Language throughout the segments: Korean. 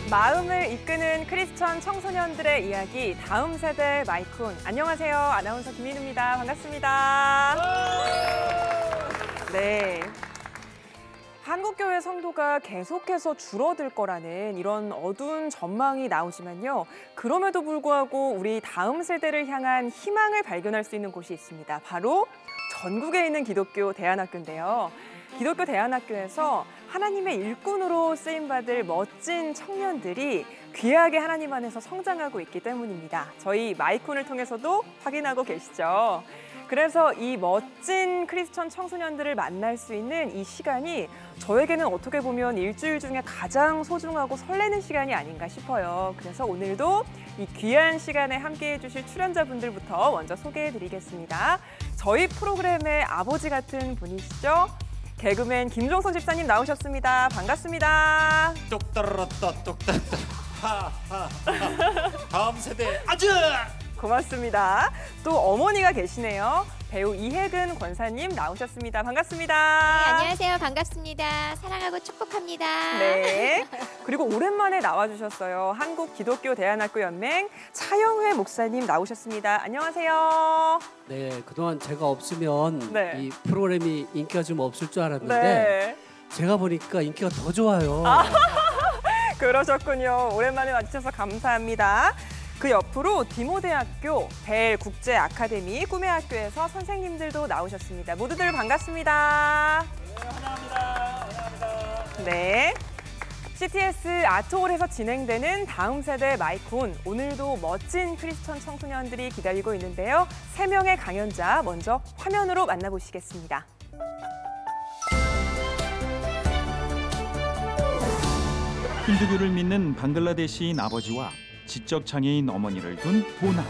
마음을 이끄는 크리스천 청소년들의 이야기, 다음 세대 마이쿤. 안녕하세요. 아나운서 김민우입니다. 반갑습니다. 네. 한국교회 성도가 계속해서 줄어들 거라는 이런 어두운 전망이 나오지만요. 그럼에도 불구하고 우리 다음 세대를 향한 희망을 발견할 수 있는 곳이 있습니다. 바로 전국에 있는 기독교 대안학교인데요. 기독교 대안학교에서 하나님의 일꾼으로 쓰임받을 멋진 청년들이 귀하게 하나님 안에서 성장하고 있기 때문입니다. 저희 마이콘을 통해서도 확인하고 계시죠. 그래서 이 멋진 크리스천 청소년들을 만날 수 있는 이 시간이 저에게는 어떻게 보면 일주일 중에 가장 소중하고 설레는 시간이 아닌가 싶어요. 그래서 오늘도 이 귀한 시간에 함께해 주실 출연자분들부터 먼저 소개해드리겠습니다. 저희 프로그램의 아버지 같은 분이시죠. 개그맨 김종선 집사님 나오셨습니다. 반갑습니다. 똑 따라랐다 똑 따랐다 하하하 다음 세대 아주 고맙습니다. 또 어머니가 계시네요. 배우 이혜근 권사님 나오셨습니다. 반갑습니다. 네, 안녕하세요. 반갑습니다. 사랑하고 축복합니다. 네. 그리고 오랜만에 나와주셨어요. 한국기독교대안학교연맹 차영회 목사님 나오셨습니다. 안녕하세요. 네, 그동안 제가 없으면 이 프로그램이 인기가 좀 없을 줄 알았는데 제가 보니까 인기가 더 좋아요. 그러셨군요. 오랜만에 와주셔서 감사합니다. 그 옆으로 디모대학교, 벨 국제아카데미, 꿈의 학교에서 선생님들도 나오셨습니다. 모두들 반갑습니다. 네, 환영합니다. 환영합니다. 네. CTS 아트홀에서 진행되는 다음 세대 마이콘. 오늘도 멋진 크리스천 청소년들이 기다리고 있는데요. 3명의 강연자 먼저 화면으로 만나보시겠습니다. 힌두교를 믿는 방글라데시인 아버지와 지적 장애인 어머니를 둔 보나.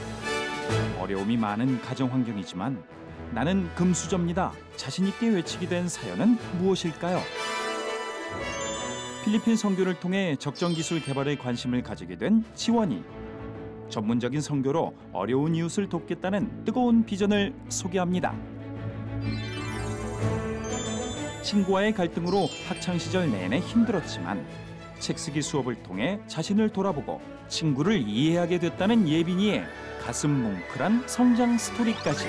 어려움이 많은 가정 환경이지만 나는 금수저입니다. 자신 있게 외치게 된 사연은 무엇일까요? 필리핀 선교를 통해 적정 기술 개발에 관심을 가지게 된 지원이. 전문적인 선교로 어려운 이웃을 돕겠다는 뜨거운 비전을 소개합니다. 친구와의 갈등으로 학창 시절 내내 힘들었지만 책쓰기 수업을 통해 자신을 돌아보고 친구를 이해하게 됐다는 예빈이의 가슴 뭉클한 성장 스토리까지.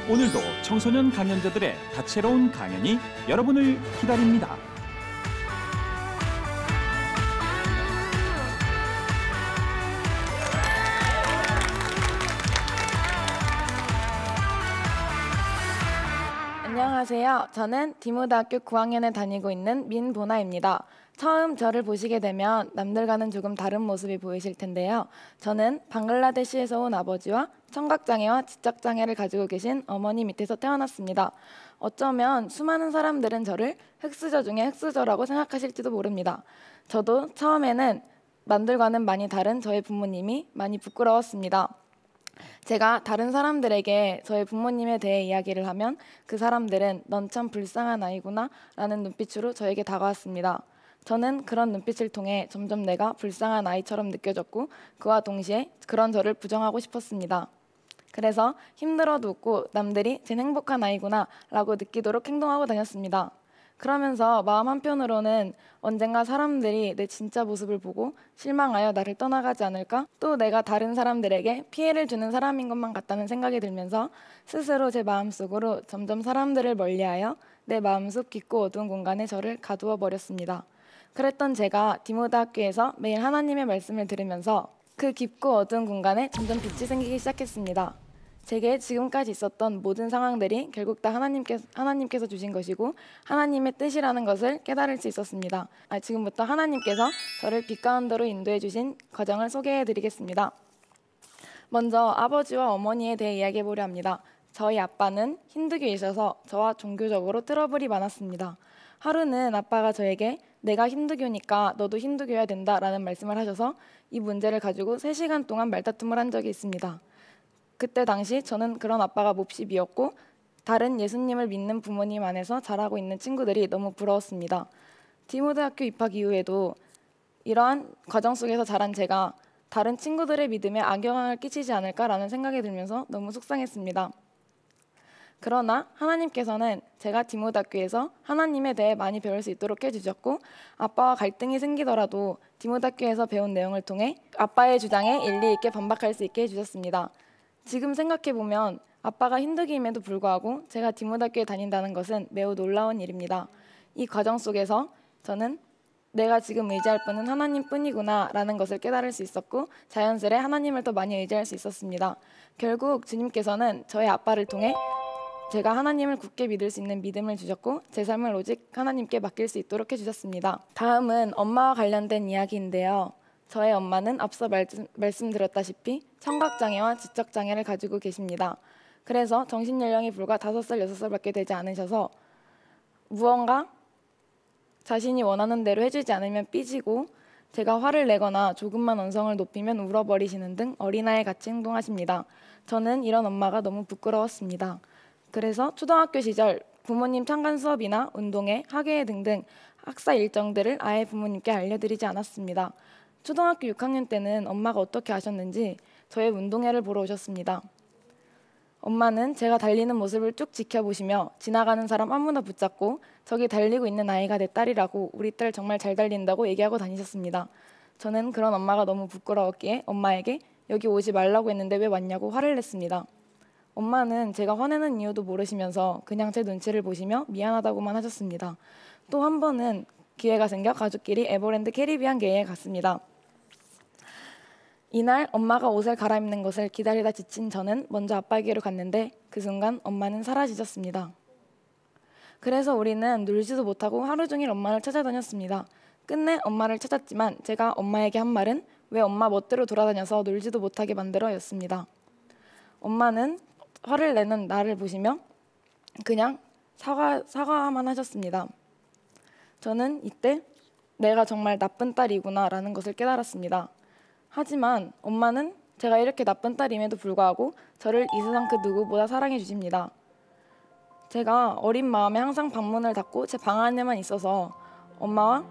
오늘도 청소년 강연자들의 다채로운 강연이 여러분을 기다립니다. 안녕하세요. 저는 디모대학교 9학년에 다니고 있는 민보나입니다. 처음 저를 보시게 되면 남들과는 조금 다른 모습이 보이실 텐데요. 저는 방글라데시에서 온 아버지와 청각장애와 지적장애를 가지고 계신 어머니 밑에서 태어났습니다. 어쩌면 수많은 사람들은 저를 흑수저 중에 흑수저라고 생각하실지도 모릅니다. 저도 처음에는 남들과는 많이 다른 저의 부모님이 많이 부끄러웠습니다. 제가 다른 사람들에게 저의 부모님에 대해 이야기를 하면 그 사람들은 넌 참 불쌍한 아이구나 라는 눈빛으로 저에게 다가왔습니다. 저는 그런 눈빛을 통해 점점 내가 불쌍한 아이처럼 느껴졌고 그와 동시에 그런 저를 부정하고 싶었습니다. 그래서 힘들어도 웃고 남들이 쟨 행복한 아이구나 라고 느끼도록 행동하고 다녔습니다. 그러면서 마음 한편으로는 언젠가 사람들이 내 진짜 모습을 보고 실망하여 나를 떠나가지 않을까? 또 내가 다른 사람들에게 피해를 주는 사람인 것만 같다는 생각이 들면서 스스로 제 마음속으로 점점 사람들을 멀리하여 내 마음속 깊고 어두운 공간에 저를 가두어 버렸습니다. 그랬던 제가 디모대학교에서 매일 하나님의 말씀을 들으면서 그 깊고 어두운 공간에 점점 빛이 생기기 시작했습니다. 제게 지금까지 있었던 모든 상황들이 결국 다 하나님께서 주신 것이고 하나님의 뜻이라는 것을 깨달을 수 있었습니다. 지금부터 하나님께서 저를 빛 가운데로 인도해 주신 과정을 소개해 드리겠습니다. 먼저 아버지와 어머니에 대해 이야기해 보려 합니다. 저희 아빠는 힌두교이셔서 저와 종교적으로 트러블이 많았습니다. 하루는 아빠가 저에게 내가 힌두교니까 너도 힌두교여야 된다라는 말씀을 하셔서 이 문제를 가지고 3시간 동안 말다툼을 한 적이 있습니다. 그때 당시 저는 그런 아빠가 몹시 미웠고 다른 예수님을 믿는 부모님 안에서 자라고 있는 친구들이 너무 부러웠습니다. 디모대학교 입학 이후에도 이러한 과정 속에서 자란 제가 다른 친구들의 믿음에 악영향을 끼치지 않을까라는 생각이 들면서 너무 속상했습니다. 그러나 하나님께서는 제가 디모데학교에서 하나님에 대해 많이 배울 수 있도록 해주셨고 아빠와 갈등이 생기더라도 디모데학교에서 배운 내용을 통해 아빠의 주장에 일리 있게 반박할 수 있게 해주셨습니다. 지금 생각해보면 아빠가 힌두교임에도 불구하고 제가 디모데학교에 다닌다는 것은 매우 놀라운 일입니다. 이 과정 속에서 저는 내가 지금 의지할 분은 하나님뿐이구나 라는 것을 깨달을 수 있었고 자연스레 하나님을 더 많이 의지할 수 있었습니다. 결국 주님께서는 저의 아빠를 통해 제가 하나님을 굳게 믿을 수 있는 믿음을 주셨고 제 삶을 오직 하나님께 맡길 수 있도록 해주셨습니다. 다음은 엄마와 관련된 이야기인데요. 저의 엄마는 앞서 말씀드렸다시피 청각장애와 지적장애를 가지고 계십니다. 그래서 정신연령이 불과 5살, 6살밖에 되지 않으셔서 무언가 자신이 원하는 대로 해주지 않으면 삐지고 제가 화를 내거나 조금만 언성을 높이면 울어버리시는 등 어린아이 같이 행동하십니다. 저는 이런 엄마가 너무 부끄러웠습니다. 그래서 초등학교 시절 부모님 참관 수업이나 운동회, 학예회 등등 학사 일정들을 아예 부모님께 알려드리지 않았습니다. 초등학교 6학년 때는 엄마가 어떻게 아셨는지 저의 운동회를 보러 오셨습니다. 엄마는 제가 달리는 모습을 쭉 지켜보시며 지나가는 사람 아무나 붙잡고 저기 달리고 있는 아이가 내 딸이라고 우리 딸 정말 잘 달린다고 얘기하고 다니셨습니다. 저는 그런 엄마가 너무 부끄러웠기에 엄마에게 여기 오지 말라고 했는데 왜 왔냐고 화를 냈습니다. 엄마는 제가 화내는 이유도 모르시면서 그냥 제 눈치를 보시며 미안하다고만 하셨습니다. 또 한 번은 기회가 생겨 가족끼리 에버랜드 캐리비안계에 갔습니다. 이날 엄마가 옷을 갈아입는 것을 기다리다 지친 저는 먼저 아빠에게로 갔는데 그 순간 엄마는 사라지셨습니다. 그래서 우리는 놀지도 못하고 하루 종일 엄마를 찾아다녔습니다. 끝내 엄마를 찾았지만 제가 엄마에게 한 말은 왜 엄마 멋대로 돌아다녀서 놀지도 못하게 만들어 였습니다. 엄마는 화를 내는 나를 보시며 그냥 사과만 하셨습니다. 저는 이때 내가 정말 나쁜 딸이구나 라는 것을 깨달았습니다. 하지만 엄마는 제가 이렇게 나쁜 딸임에도 불구하고 저를 이 세상 그 누구보다 사랑해 주십니다. 제가 어린 마음에 항상 방문을 닫고 제 방 안에만 있어서 엄마와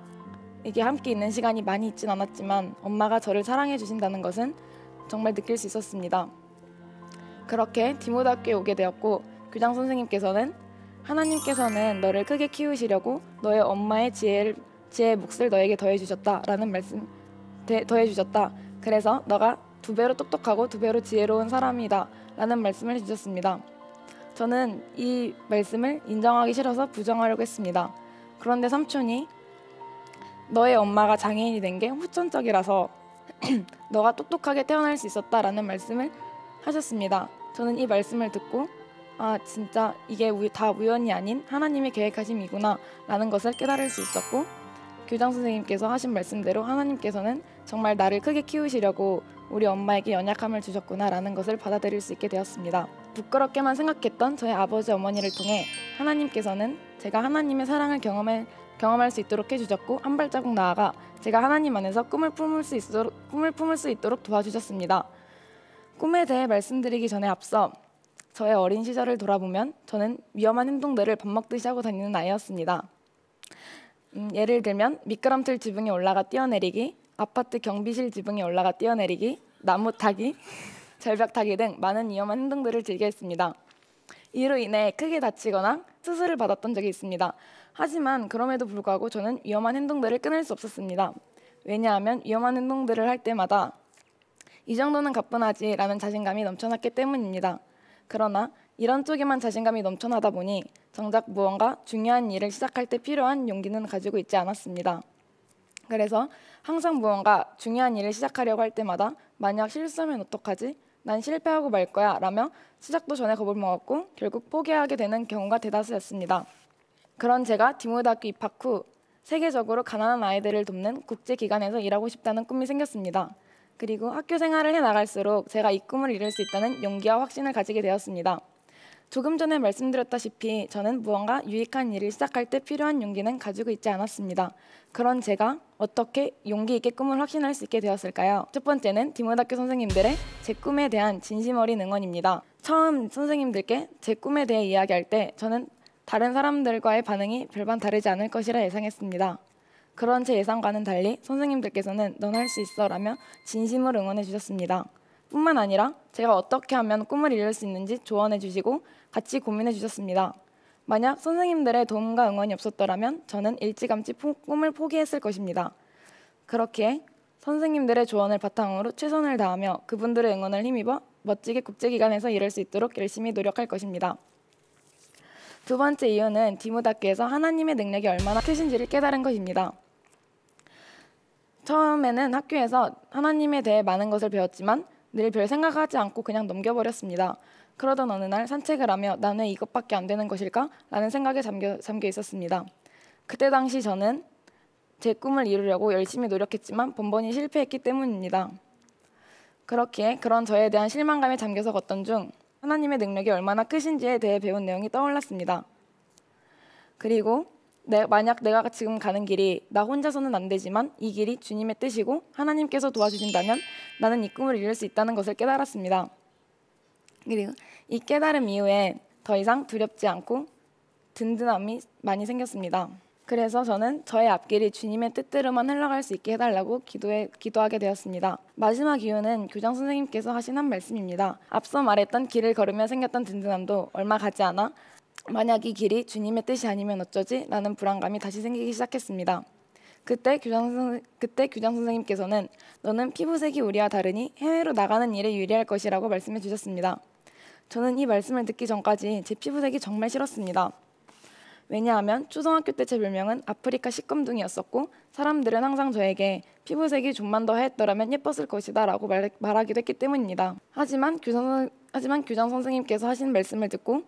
이게 함께 있는 시간이 많이 있진 않았지만 엄마가 저를 사랑해 주신다는 것은 정말 느낄 수 있었습니다. 그렇게 디모데학교에 오게 되었고 교장 선생님께서는 하나님께서는 너를 크게 키우시려고 너의 엄마의 지혜의 몫을 너에게 더해주셨다라는 말씀 더해주셨다. 그래서 너가 2배로 똑똑하고 2배로 지혜로운 사람이다 라는 말씀을 해주셨습니다. 저는 이 말씀을 인정하기 싫어서 부정하려고 했습니다. 그런데 삼촌이 너의 엄마가 장애인이 된 게 후천적이라서 너가 똑똑하게 태어날 수 있었다라는 말씀을 하셨습니다. 저는 이 말씀을 듣고 아 진짜 이게 다 우연이 아닌 하나님의 계획하심이구나 라는 것을 깨달을 수 있었고 교장 선생님께서 하신 말씀대로 하나님께서는 정말 나를 크게 키우시려고 우리 엄마에게 연약함을 주셨구나 라는 것을 받아들일 수 있게 되었습니다. 부끄럽게만 생각했던 저의 아버지 어머니를 통해 하나님께서는 제가 하나님의 사랑을 경험할 수 있도록 해주셨고 한 발자국 나아가 제가 하나님 안에서 꿈을 품을 수 있도록 도와주셨습니다. 꿈에 대해 말씀드리기 전에 앞서 저의 어린 시절을 돌아보면 저는 위험한 행동들을 밥 먹듯이 하고 다니는 아이였습니다. 예를 들면 미끄럼틀 지붕에 올라가 뛰어내리기, 아파트 경비실 지붕에 올라가 뛰어내리기, 나무 타기, 절벽 타기 등 많은 위험한 행동들을 즐겨 했습니다. 이로 인해 크게 다치거나 수술을 받았던 적이 있습니다. 하지만 그럼에도 불구하고 저는 위험한 행동들을 끊을 수 없었습니다. 왜냐하면 위험한 행동들을 할 때마다 이 정도는 가뿐하지 라는 자신감이 넘쳐났기 때문입니다. 그러나 이런 쪽에만 자신감이 넘쳐나다 보니 정작 무언가 중요한 일을 시작할 때 필요한 용기는 가지고 있지 않았습니다. 그래서 항상 무언가 중요한 일을 시작하려고 할 때마다 만약 실수하면 어떡하지? 난 실패하고 말 거야 라며 시작도 전에 겁을 먹었고 결국 포기하게 되는 경우가 대다수였습니다. 그런 제가 디모데학교 입학 후 세계적으로 가난한 아이들을 돕는 국제기관에서 일하고 싶다는 꿈이 생겼습니다. 그리고 학교 생활을 해나갈수록 제가 이 꿈을 이룰 수 있다는 용기와 확신을 가지게 되었습니다. 조금 전에 말씀드렸다시피 저는 무언가 유익한 일을 시작할 때 필요한 용기는 가지고 있지 않았습니다. 그런 제가 어떻게 용기 있게 꿈을 확신할 수 있게 되었을까요? 첫 번째는 디모데학교 선생님들의 제 꿈에 대한 진심 어린 응원입니다. 처음 선생님들께 제 꿈에 대해 이야기할 때 저는 다른 사람들과의 반응이 별반 다르지 않을 것이라 예상했습니다. 그런 제 예상과는 달리 선생님들께서는 넌 할 수 있어 라며 진심으로 응원해 주셨습니다. 뿐만 아니라 제가 어떻게 하면 꿈을 이룰 수 있는지 조언해 주시고 같이 고민해 주셨습니다. 만약 선생님들의 도움과 응원이 없었더라면 저는 일찌감치 꿈을 포기했을 것입니다. 그렇게 선생님들의 조언을 바탕으로 최선을 다하며 그분들의 응원을 힘입어 멋지게 국제기관에서 일할 수 있도록 열심히 노력할 것입니다. 두 번째 이유는 디모다교에서 하나님의 능력이 얼마나 크신지를 깨달은 것입니다. 처음에는 학교에서 하나님에 대해 많은 것을 배웠지만 늘 별 생각하지 않고 그냥 넘겨버렸습니다. 그러던 어느 날 산책을 하며 난 왜 이것밖에 안 되는 것일까? 라는 생각에 잠겨 있었습니다. 그때 당시 저는 제 꿈을 이루려고 열심히 노력했지만 번번이 실패했기 때문입니다. 그렇기에 그런 저에 대한 실망감에 잠겨서 걷던 중 하나님의 능력이 얼마나 크신지에 대해 배운 내용이 떠올랐습니다. 그리고 만약 내가 지금 가는 길이 나 혼자서는 안 되지만 이 길이 주님의 뜻이고 하나님께서 도와주신다면 나는 이 꿈을 이룰 수 있다는 것을 깨달았습니다. 그리고 이 깨달음 이후에 더 이상 두렵지 않고 든든함이 많이 생겼습니다. 그래서 저는 저의 앞길이 주님의 뜻대로만 흘러갈 수 있게 해달라고 기도하게 되었습니다. 마지막 이유는 교장 선생님께서 하신 한 말씀입니다. 앞서 말했던 길을 걸으며 생겼던 든든함도 얼마 가지 않아 만약 이 길이 주님의 뜻이 아니면 어쩌지? 라는 불안감이 다시 생기기 시작했습니다. 그때 교장 선생님께서는 너는 피부색이 우리와 다르니 해외로 나가는 일에 유리할 것이라고 말씀해 주셨습니다. 저는 이 말씀을 듣기 전까지 제 피부색이 정말 싫었습니다. 왜냐하면 초등학교 때 제 별명은 아프리카 시꺼둥이였었고 사람들은 항상 저에게 피부색이 좀만 더 하였더라면 예뻤을 것이다 라고 말하기도 했기 때문입니다. 하지만 교장 선생님께서 하신 말씀을 듣고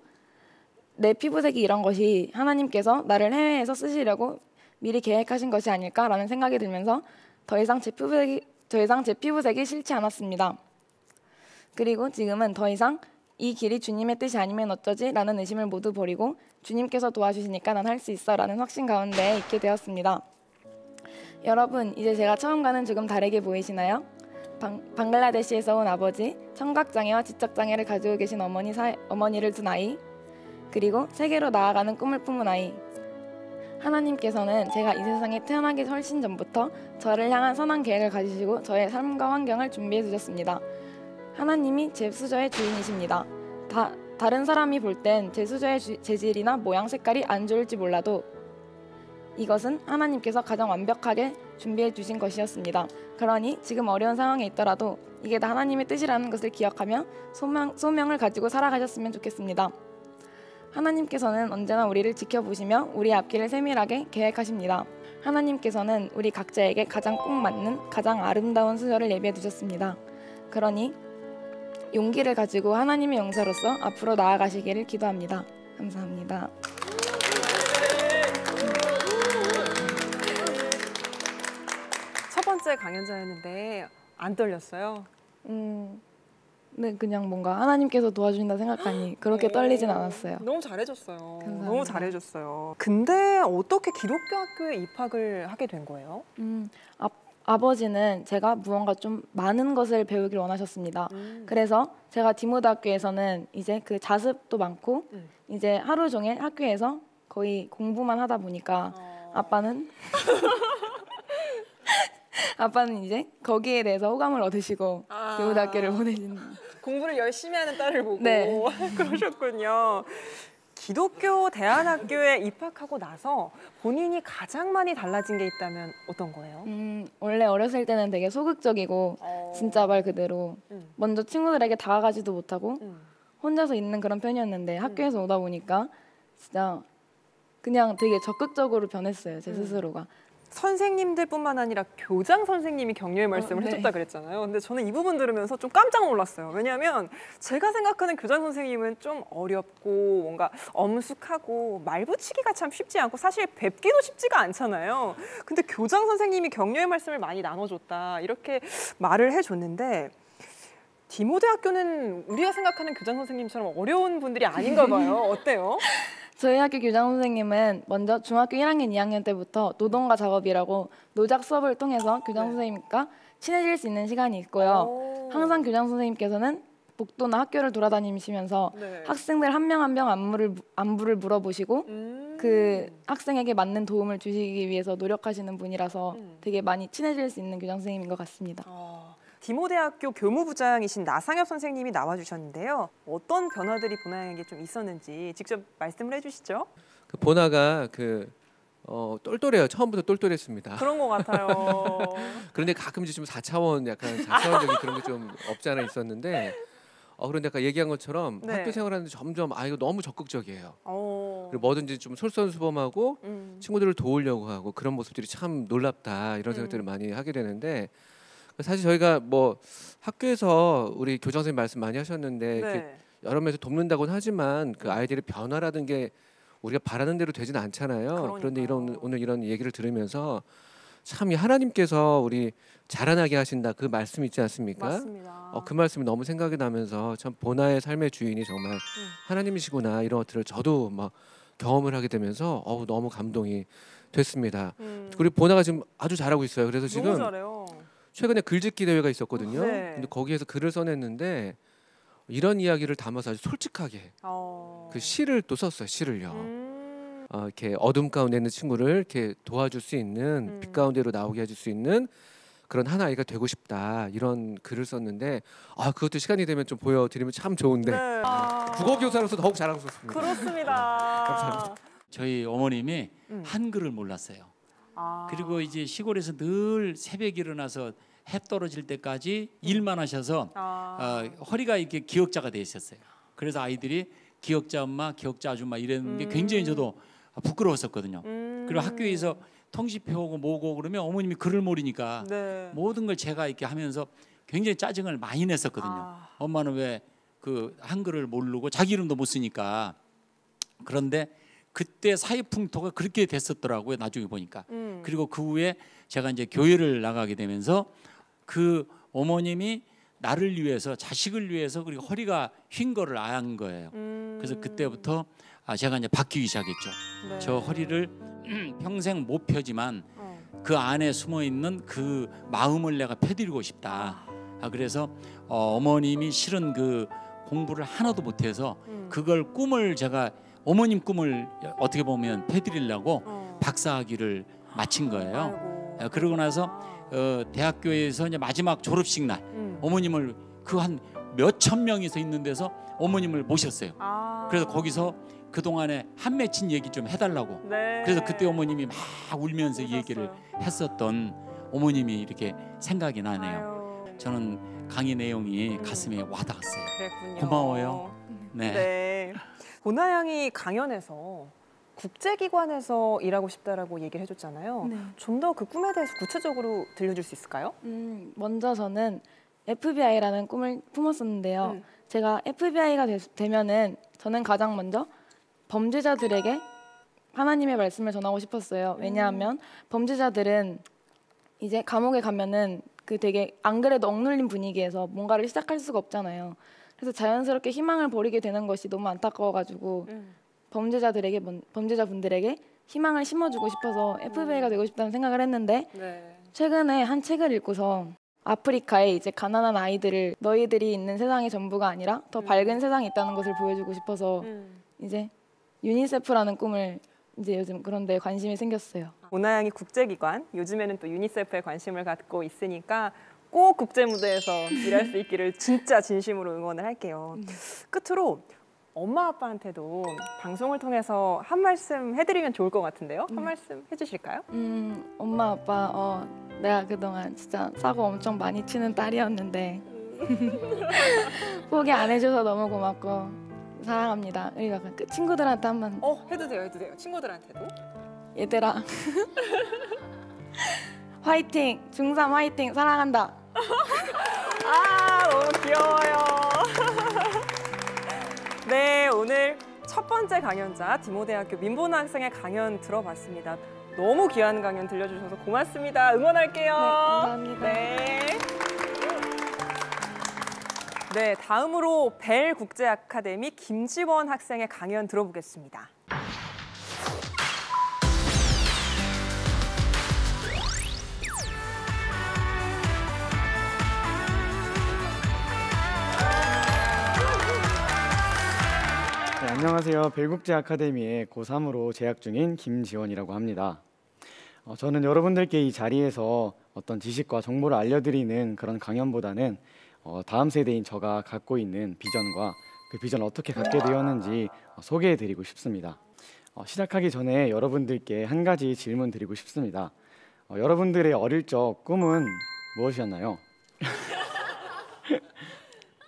내 피부색이 이런 것이 하나님께서 나를 해외에서 쓰시려고 미리 계획하신 것이 아닐까라는 생각이 들면서 더 이상 제 피부색이 싫지 않았습니다. 그리고 지금은 더 이상 이 길이 주님의 뜻이 아니면 어쩌지? 라는 의심을 모두 버리고 주님께서 도와주시니까 난 할 수 있어 라는 확신 가운데 있게 되었습니다. 여러분, 이제 제가 처음 가는 조금 다르게 보이시나요? 방글라데시에서 온 아버지, 청각장애와 지적장애를 가지고 계신 어머니를 둔 아이, 그리고 세계로 나아가는 꿈을 품은 아이. 하나님께서는 제가 이 세상에 태어나기 훨씬 전부터 저를 향한 선한 계획을 가지시고 저의 삶과 환경을 준비해 두셨습니다. 하나님이 제 수저의 주인이십니다. 다른 사람이 볼 땐 제 수저의 재질이나 모양 색깔이 안 좋을지 몰라도 이것은 하나님께서 가장 완벽하게 준비해 주신 것이었습니다. 그러니 지금 어려운 상황에 있더라도 이게 다 하나님의 뜻이라는 것을 기억하며 소명을 가지고 살아가셨으면 좋겠습니다. 하나님께서는 언제나 우리를 지켜보시며 우리 앞길을 세밀하게 계획하십니다. 하나님께서는 우리 각자에게 가장 꼭 맞는 가장 아름다운 수저를 예비해 두셨습니다. 그러니 용기를 가지고 하나님의 용사로서 앞으로 나아가시기를 기도합니다. 감사합니다. 첫 번째 강연자였는데 안 떨렸어요? 네, 그냥 뭔가 하나님께서 도와주신다 생각하니 그렇게 떨리진 않았어요. 너무 잘해줬어요. 감사합니다. 너무 잘해줬어요. 근데 어떻게 기독교 학교에 입학을 하게 된 거예요? 아버지는 제가 무언가 좀 많은 것을 배우길 원하셨습니다. 그래서 제가 디모드 학교에서는 이제 그 자습도 많고 이제 하루 종일 학교에서 거의 공부만 하다 보니까 아빠는 이제 거기에 대해서 호감을 얻으시고 디모드 학교를 보내신. 공부를 열심히 하는 딸을 보고 네. 그러셨군요. 기독교 대안학교에 입학하고 나서 본인이 가장 많이 달라진 게 있다면 어떤 거예요? 원래 어렸을 때는 되게 소극적이고 진짜 말 그대로 먼저 친구들에게 다가가지도 못하고 혼자서 있는 그런 편이었는데 학교에서 오다 보니까 진짜 그냥 되게 적극적으로 변했어요, 제 스스로가. 선생님들뿐만 아니라 교장 선생님이 격려의 말씀을 네. 해줬다 그랬잖아요. 근데 저는 이 부분 들으면서 좀 깜짝 놀랐어요. 왜냐하면 제가 생각하는 교장 선생님은 좀 어렵고 뭔가 엄숙하고 말 붙이기가 참 쉽지 않고 사실 뵙기도 쉽지가 않잖아요. 근데 교장 선생님이 격려의 말씀을 많이 나눠줬다 이렇게 말을 해줬는데 디모데 학교는 우리가 생각하는 교장 선생님처럼 어려운 분들이 아닌가 봐요. 어때요? 저희 학교 교장 선생님은 먼저 중학교 1학년, 2학년 때부터 노동과 작업이라고 노작 수업을 통해서 교장 선생님과 친해질 수 있는 시간이 있고요. 항상 교장 선생님께서는 복도나 학교를 돌아다니시면서 학생들 한 명 한 명 안부를 물어보시고 그 학생에게 맞는 도움을 주시기 위해서 노력하시는 분이라서 되게 많이 친해질 수 있는 교장 선생님인 것 같습니다. 디모대학교 교무부장이신 나상엽 선생님이 나와주셨는데요. 어떤 변화들이 보나에게 좀 있었는지 직접 말씀을 해주시죠. 그 보나가 똘똘해요. 처음부터 똘똘했습니다. 그런 것 같아요. 그런데 가끔 이제 좀 4차원 약간 4차원적인 그런 게 좀 없지 않아 있었는데 그런데 아까 얘기한 것처럼 네. 학교 생활하는데 점점 이거 너무 적극적이에요. 오. 그리고 뭐든지 좀 솔선수범하고 친구들을 도우려고 하고 그런 모습들이 참 놀랍다 이런 생각들을 많이 하게 되는데 사실 저희가 뭐 학교에서 우리 교장 선생님 말씀 많이 하셨는데 네. 이렇게 여러 면에서 돕는다고는 하지만 그 아이들의 변화라는 게 우리가 바라는 대로 되지는 않잖아요. 그러니까요. 그런데 오늘 이런 얘기를 들으면서 참 이 하나님께서 우리 자라나게 하신다 그 말씀 있지 않습니까? 맞습니다. 그 말씀이 너무 생각이 나면서 참 보나의 삶의 주인이 정말 하나님이시구나 이런 것들을 저도 막 경험을 하게 되면서 너무 감동이 됐습니다. 그리고 보나가 지금 아주 잘하고 있어요. 그래서 지금 너무 잘해요. 최근에 글짓기 대회가 있었거든요. 네. 근데 거기에서 글을 써냈는데 이런 이야기를 담아서 아주 솔직하게 그 시를 또 썼어요. 시를요. 이렇게 어둠 가운데 있는 친구를 이렇게 도와줄 수 있는 빛 가운데로 나오게 해줄 수 있는 그런 한 아이가 되고 싶다 이런 글을 썼는데 그것도 시간이 되면 좀 보여드리면 참 좋은데 네. 국어 교사로서 더욱 잘하고 있습니다. 그렇습니다. 감사합니다. 저희 어머님이 한글을 몰랐어요. 그리고 이제 시골에서 늘 새벽에 일어나서 해 떨어질 때까지 일만 하셔서 허리가 이렇게 기역자가 돼 있었어요. 그래서 아이들이 기역자 엄마, 기역자 아줌마 이런 게 굉장히 저도 부끄러웠었거든요. 그리고 학교에서 통지표 오고 뭐고 그러면 어머님이 글을 모르니까 네. 모든 걸 제가 이렇게 하면서 굉장히 짜증을 많이 냈었거든요. 엄마는 왜 그 한글을 모르고 자기 이름도 못 쓰니까. 그런데 그때 사회풍토가 그렇게 됐었더라고요. 나중에 보니까. 그리고 그 후에 제가 이제 교회를 나가게 되면서 그 어머님이 나를 위해서 자식을 위해서 그리고 허리가 휜 거를 안 거예요. 그래서 그때부터 제가 이제 바뀌기 시작했죠. 네. 저 허리를 평생 못 펴지만 그 안에 숨어 있는 그 마음을 내가 펴드리고 싶다. 그래서 어머님이 실은 그 공부를 하나도 못해서 그걸 꿈을 제가 어머님 꿈을 어떻게 보면 펴드리려고 박사학위를 마친 거예요. 그러고 나서 대학교에서 이제 마지막 졸업식 날 어머님을 그 한 몇천 명이서 있는 데서 어머님을 모셨어요. 그래서 거기서 그 동안에 한 맺힌 얘기 좀 해달라고. 네. 그래서 그때 어머님이 막 울면서 이 얘기를 했었던 어머님이 이렇게 생각이 나네요. 저는 강의 내용이 가슴에 와닿았어요. 그랬군요. 고마워요. 네. 네. 보나 양이 강연에서 국제기관에서 일하고 싶다라고 얘기를 해줬잖아요. 네. 좀 더 그 꿈에 대해서 구체적으로 들려줄 수 있을까요? 먼저 저는 FBI라는 꿈을 품었었는데요. 제가 FBI가 되면은 저는 가장 먼저 범죄자들에게 하나님의 말씀을 전하고 싶었어요. 왜냐하면 범죄자들은 이제 감옥에 가면은 그 되게 안 그래도 억눌린 분위기에서 뭔가를 시작할 수가 없잖아요. 그래서 자연스럽게 희망을 버리게 되는 것이 너무 안타까워가지고 범죄자분들에게 희망을 심어주고 싶어서 FBI가 되고 싶다는 생각을 했는데 네. 최근에 한 책을 읽고서 아프리카에 이제 가난한 아이들을 너희들이 있는 세상이 전부가 아니라 더 밝은 세상이 있다는 것을 보여주고 싶어서 이제 유니세프라는 꿈을 이제 요즘 그런 데 관심이 생겼어요. 보나 양이 국제기관, 요즘에는 또 유니세프에 관심을 갖고 있으니까 꼭 국제 무대에서 일할 수 있기를 진짜 진심으로 응원을 할게요. 끝으로 엄마 아빠한테도 방송을 통해서 한 말씀 해드리면 좋을 것 같은데요. 한 말씀 해주실까요? 엄마 아빠 내가 그동안 진짜 사고 엄청 많이 치는 딸이었는데 포기 안 해줘서 너무 고맙고 사랑합니다. 그리고 그 친구들한테 한번 해도 돼요. 친구들한테도. 얘들아 화이팅! 중3 화이팅! 사랑한다! 너무 귀여워요. 네, 오늘 첫 번째 강연자 디모대학교 민보나 학생의 강연 들어봤습니다. 너무 귀한 강연 들려주셔서 고맙습니다. 응원할게요. 네, 감사합니다. 네, 다음으로 벨 국제아카데미 김지원 학생의 강연 들어보겠습니다. 네, 안녕하세요. 벨국제 아카데미에 고3으로 재학 중인 김지원이라고 합니다. 저는 여러분들께 이 자리에서 어떤 지식과 정보를 알려드리는 그런 강연보다는 다음 세대인 저가 갖고 있는 비전과 그 비전을 어떻게 갖게 되었는지 소개해드리고 싶습니다. 시작하기 전에 여러분들께 한 가지 질문 드리고 싶습니다. 여러분들의 어릴 적 꿈은 무엇이었나요?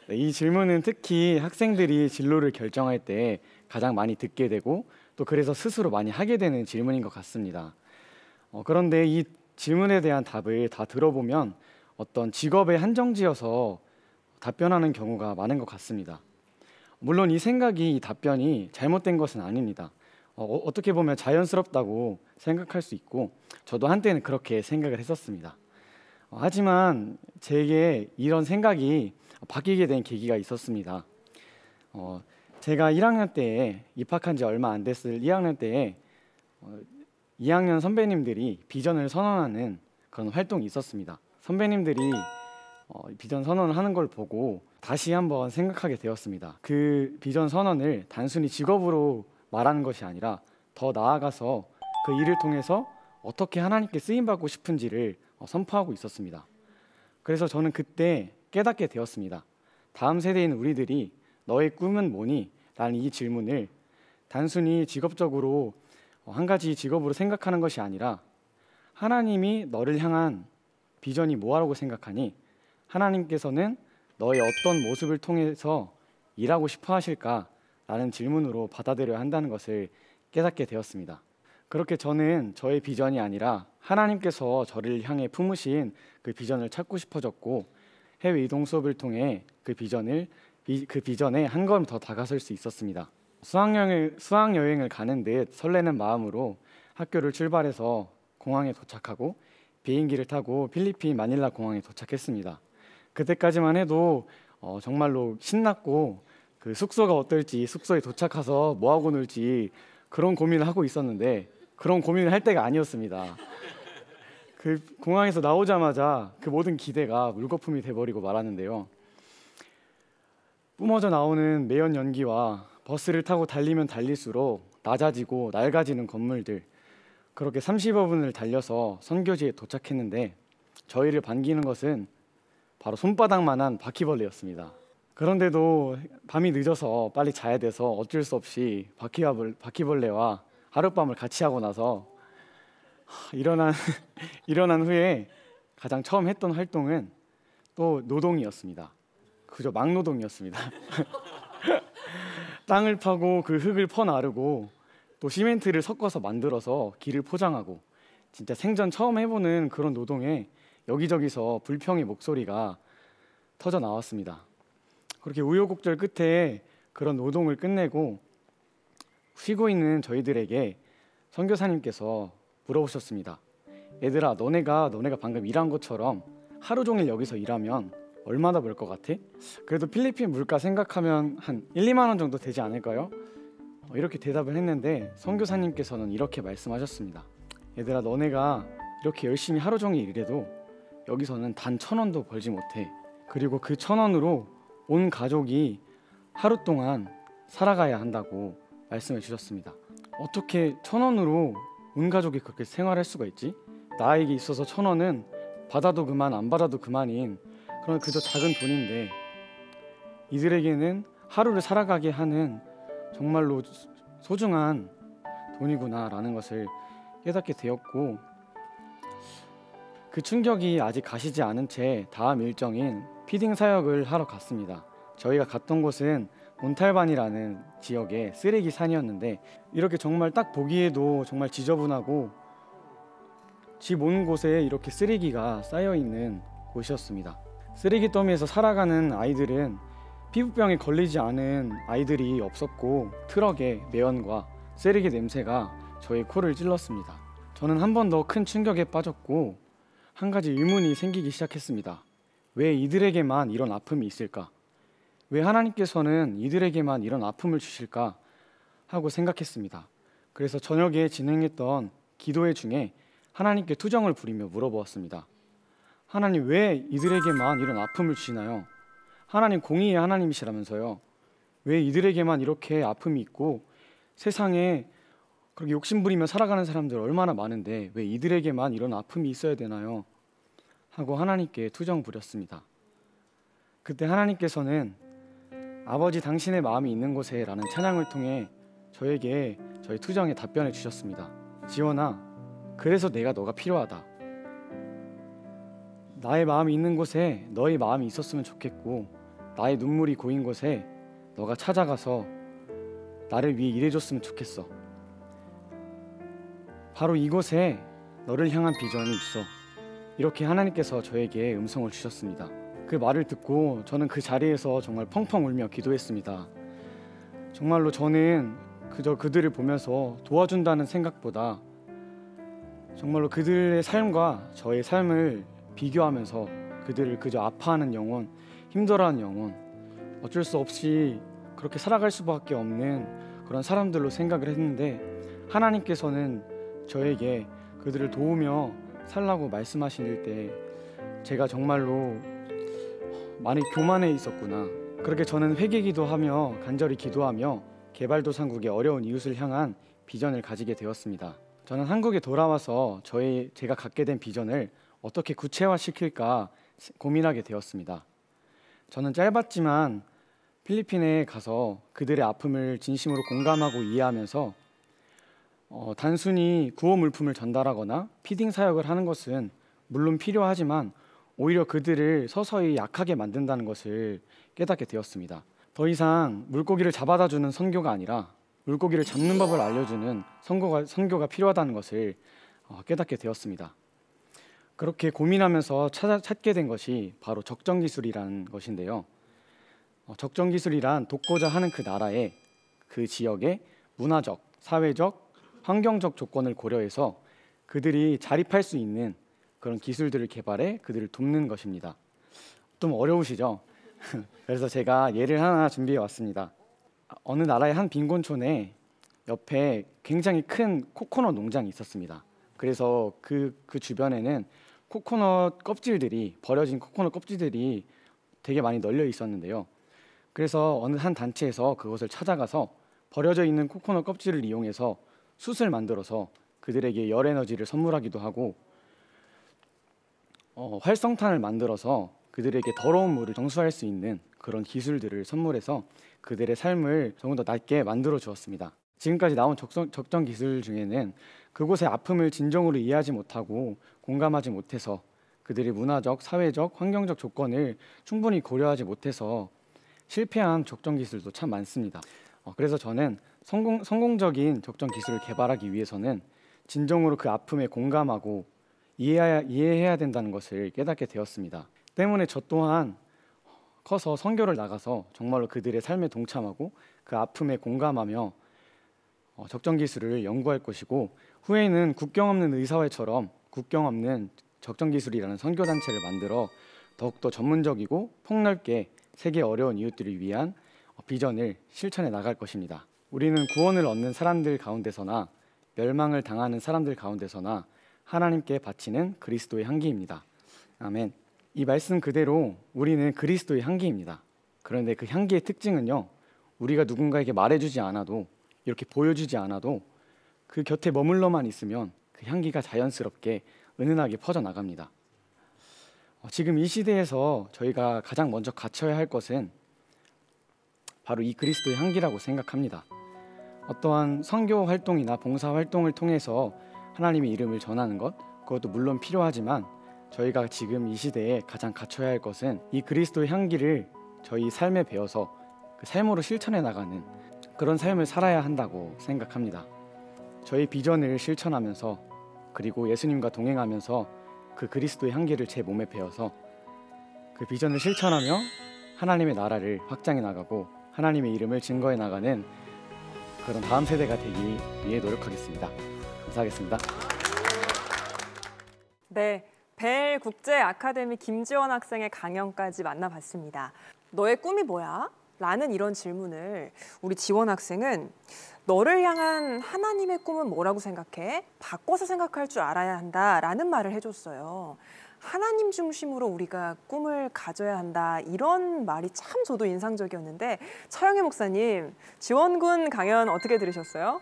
네, 이 질문은 특히 학생들이 진로를 결정할 때 가장 많이 듣게 되고 또 그래서 스스로 많이 하게 되는 질문인 것 같습니다. 그런데 이 질문에 대한 답을 다 들어보면 어떤 직업에 한정지어서 답변하는 경우가 많은 것 같습니다. 물론 이 생각이, 이 답변이 잘못된 것은 아닙니다. 어떻게 보면 자연스럽다고 생각할 수 있고 저도 한때는 그렇게 생각을 했었습니다. 하지만 제게 이런 생각이 바뀌게 된 계기가 있었습니다. 제가 1학년 때에 입학한 지 얼마 안 됐을 2학년 때에 2학년 선배님들이 비전을 선언하는 그런 활동이 있었습니다. 선배님들이 비전 선언을 하는 걸 보고 다시 한번 생각하게 되었습니다. 그 비전 선언을 단순히 직업으로 말하는 것이 아니라 더 나아가서 그 일을 통해서 어떻게 하나님께 쓰임받고 싶은지를 선포하고 있었습니다. 그래서 저는 그때 깨닫게 되었습니다. 다음 세대인 우리들이 너의 꿈은 뭐니? 라는 이 질문을 단순히 직업적으로 한 가지 직업으로 생각하는 것이 아니라 하나님이 너를 향한 비전이 뭐라고 생각하니? 하나님께서는 너의 어떤 모습을 통해서 일하고 싶어 하실까? 라는 질문으로 받아들여야 한다는 것을 깨닫게 되었습니다. 그렇게 저는 저의 비전이 아니라 하나님께서 저를 향해 품으신 그 비전을 찾고 싶어졌고 해외 이동 수업을 통해 그 비전에 한 걸음 더 다가설 수 있었습니다. 수학여행을 가는 듯 설레는 마음으로 학교를 출발해서 공항에 도착하고 비행기를 타고 필리핀 마닐라 공항에 도착했습니다. 그때까지만 해도 정말로 신났고 그 숙소가 어떨지, 숙소에 도착해서 뭐하고 놀지 그런 고민을 하고 있었는데 그런 고민을 할 때가 아니었습니다. 그 공항에서 나오자마자 그 모든 기대가 물거품이 돼버리고 말았는데요. 뿜어져 나오는 매연 연기와 버스를 타고 달리면 달릴수록 낮아지고 낡아지는 건물들, 그렇게 30여 분을 달려서 선교지에 도착했는데 저희를 반기는 것은 바로 손바닥만한 바퀴벌레였습니다. 그런데도 밤이 늦어서 빨리 자야 돼서 어쩔 수 없이 바퀴벌레와 하룻밤을 같이 하고 나서 일어난 후에 가장 처음 했던 활동은 또 노동이었습니다. 그저 막노동이었습니다. 땅을 파고 그 흙을 퍼나르고 또 시멘트를 섞어서 만들어서 길을 포장하고 진짜 생전 처음 해보는 그런 노동에 여기저기서 불평의 목소리가 터져 나왔습니다. 그렇게 우여곡절 끝에 그런 노동을 끝내고 쉬고 있는 저희들에게 선교사님께서 물어보셨습니다. 얘들아, 너네가 방금 일한 것처럼 하루 종일 여기서 일하면 얼마나 벌 것 같아? 그래도 필리핀 물가 생각하면 한 1, 2만 원 정도 되지 않을까요? 이렇게 대답을 했는데 선교사님께서는 이렇게 말씀하셨습니다. 얘들아, 너네가 이렇게 열심히 하루 종일 일해도 여기서는 단 1,000원도 벌지 못해. 그리고 그 1,000원으로 온 가족이 하루 동안 살아가야 한다고 말씀해 주셨습니다. 어떻게 1,000원으로 온 가족이 그렇게 생활할 수가 있지? 나에게 있어서 1,000원은 받아도 그만 안 받아도 그만인 그런 그저 작은 돈인데 이들에게는 하루를 살아가게 하는 정말로 소중한 돈이구나라는 것을 깨닫게 되었고, 그 충격이 아직 가시지 않은 채 다음 일정인 피딩 사역을 하러 갔습니다. 저희가 갔던 곳은 몬탈반이라는 지역의 쓰레기 산이었는데 이렇게 정말 딱 보기에도 정말 지저분하고 집 온 곳에 이렇게 쓰레기가 쌓여있는 곳이었습니다. 쓰레기 더미에서 살아가는 아이들은 피부병에 걸리지 않은 아이들이 없었고 트럭의 매연과 쓰레기 냄새가 저의 코를 찔렀습니다. 저는 한 번 더 큰 충격에 빠졌고 한 가지 의문이 생기기 시작했습니다. 왜 이들에게만 이런 아픔이 있을까? 왜 하나님께서는 이들에게만 이런 아픔을 주실까? 하고 생각했습니다. 그래서 저녁에 진행했던 기도회 중에 하나님께 투정을 부리며 물어보았습니다. 하나님, 왜 이들에게만 이런 아픔을 주시나요? 하나님 공의의 하나님이시라면서요. 왜 이들에게만 이렇게 아픔이 있고 세상에 그렇게 욕심부리며 살아가는 사람들 얼마나 많은데 왜 이들에게만 이런 아픔이 있어야 되나요? 하고 하나님께 투정 부렸습니다. 그때 하나님께서는 아버지 당신의 마음이 있는 곳에 라는 찬양을 통해 저에게 저희 투정에 답변을 주셨습니다. 지원아, 그래서 내가 너가 필요하다. 나의 마음이 있는 곳에 너의 마음이 있었으면 좋겠고, 나의 눈물이 고인 곳에 너가 찾아가서 나를 위해 일해줬으면 좋겠어. 바로 이곳에 너를 향한 비전이 있어. 이렇게 하나님께서 저에게 음성을 주셨습니다. 그 말을 듣고 저는 그 자리에서 정말 펑펑 울며 기도했습니다. 정말로 저는 그저 그들을 보면서 도와준다는 생각보다 정말로 그들의 삶과 저의 삶을 비교하면서 그들을 그저 아파하는 영혼, 힘들어하는 영혼, 어쩔 수 없이 그렇게 살아갈 수밖에 없는 그런 사람들로 생각을 했는데, 하나님께서는 저에게 그들을 도우며 살라고 말씀하실 때 제가 정말로 많이 교만해 있었구나. 그렇게 저는 회개기도하며 간절히 기도하며 개발도상국의 어려운 이웃을 향한 비전을 가지게 되었습니다. 저는 한국에 돌아와서 제가 갖게 된 비전을 어떻게 구체화시킬까 고민하게 되었습니다. 저는 짧았지만 필리핀에 가서 그들의 아픔을 진심으로 공감하고 이해하면서 단순히 구호 물품을 전달하거나 피딩 사역을 하는 것은 물론 필요하지만 오히려 그들을 서서히 약하게 만든다는 것을 깨닫게 되었습니다. 더 이상 물고기를 잡아다 주는 선교가 아니라 물고기를 잡는 법을 알려주는 선교가 필요하다는 것을 깨닫게 되었습니다. 그렇게 고민하면서 찾게 된 것이 바로 적정기술이라는 것인데요. 적정기술이란 돕고자 하는 그 나라의 그 지역의 문화적, 사회적, 환경적 조건을 고려해서 그들이 자립할 수 있는 그런 기술들을 개발해 그들을 돕는 것입니다. 좀 어려우시죠? 그래서 제가 예를 하나 준비해 왔습니다. 어느 나라의 한 빈곤촌에 옆에 굉장히 큰 코코넛 농장이 있었습니다. 그래서 그 주변에는 코코넛 껍질들이, 버려진 코코넛 껍질들이 되게 많이 널려 있었는데요. 그래서 어느 한 단체에서 그것을 찾아가서 버려져 있는 코코넛 껍질을 이용해서 숯을 만들어서 그들에게 열 에너지를 선물하기도 하고, 활성탄을 만들어서 그들에게 더러운 물을 정수할 수 있는 그런 기술들을 선물해서 그들의 삶을 조금 더 낫게 만들어 주었습니다. 지금까지 나온 적정 기술 중에는 그곳의 아픔을 진정으로 이해하지 못하고 공감하지 못해서 그들의 문화적, 사회적, 환경적 조건을 충분히 고려하지 못해서 실패한 적정 기술도 참 많습니다. 그래서 저는 성공적인 적정 기술을 개발하기 위해서는 진정으로 그 아픔에 공감하고 이해해야 된다는 것을 깨닫게 되었습니다. 때문에 저 또한 커서 선교를 나가서 정말로 그들의 삶에 동참하고 그 아픔에 공감하며 적정 기술을 연구할 것이고, 후에는 국경 없는 의사회처럼 국경 없는 적정 기술이라는 선교 단체를 만들어 더욱더 전문적이고 폭넓게 세계 어려운 이웃들을 위한 비전을 실천해 나갈 것입니다. 우리는 구원을 얻는 사람들 가운데서나 멸망을 당하는 사람들 가운데서나 하나님께 바치는 그리스도의 향기입니다. 아멘. 이 말씀 그대로 우리는 그리스도의 향기입니다. 그런데 그 향기의 특징은요, 우리가 누군가에게 말해주지 않아도, 이렇게 보여주지 않아도 그 곁에 머물러만 있으면 그 향기가 자연스럽게 은은하게 퍼져나갑니다. 지금 이 시대에서 저희가 가장 먼저 갖춰야 할 것은 바로 이 그리스도의 향기라고 생각합니다. 어떠한 선교 활동이나 봉사 활동을 통해서 하나님의 이름을 전하는 것, 그것도 물론 필요하지만 저희가 지금 이 시대에 가장 갖춰야 할 것은 이 그리스도의 향기를 저희 삶에 배어서 그 삶으로 실천해 나가는 그런 삶을 살아야 한다고 생각합니다. 저희 비전을 실천하면서, 그리고 예수님과 동행하면서 그 그리스도의 향기를 제 몸에 배어서 그 비전을 실천하며 하나님의 나라를 확장해 나가고 하나님의 이름을 증거해 나가는 그런 다음 세대가 되기 위해 노력하겠습니다. 감사하겠습니다. 네, 벨 국제 아카데미 김지원 학생의 강연까지 만나봤습니다. 너의 꿈이 뭐야? 라는 이런 질문을 우리 지원 학생은 너를 향한 하나님의 꿈은 뭐라고 생각해? 바꿔서 생각할 줄 알아야 한다라는 말을 해줬어요. 하나님 중심으로 우리가 꿈을 가져야 한다, 이런 말이 참 저도 인상적이었는데, 차영희 목사님, 지원군 강연 어떻게 들으셨어요?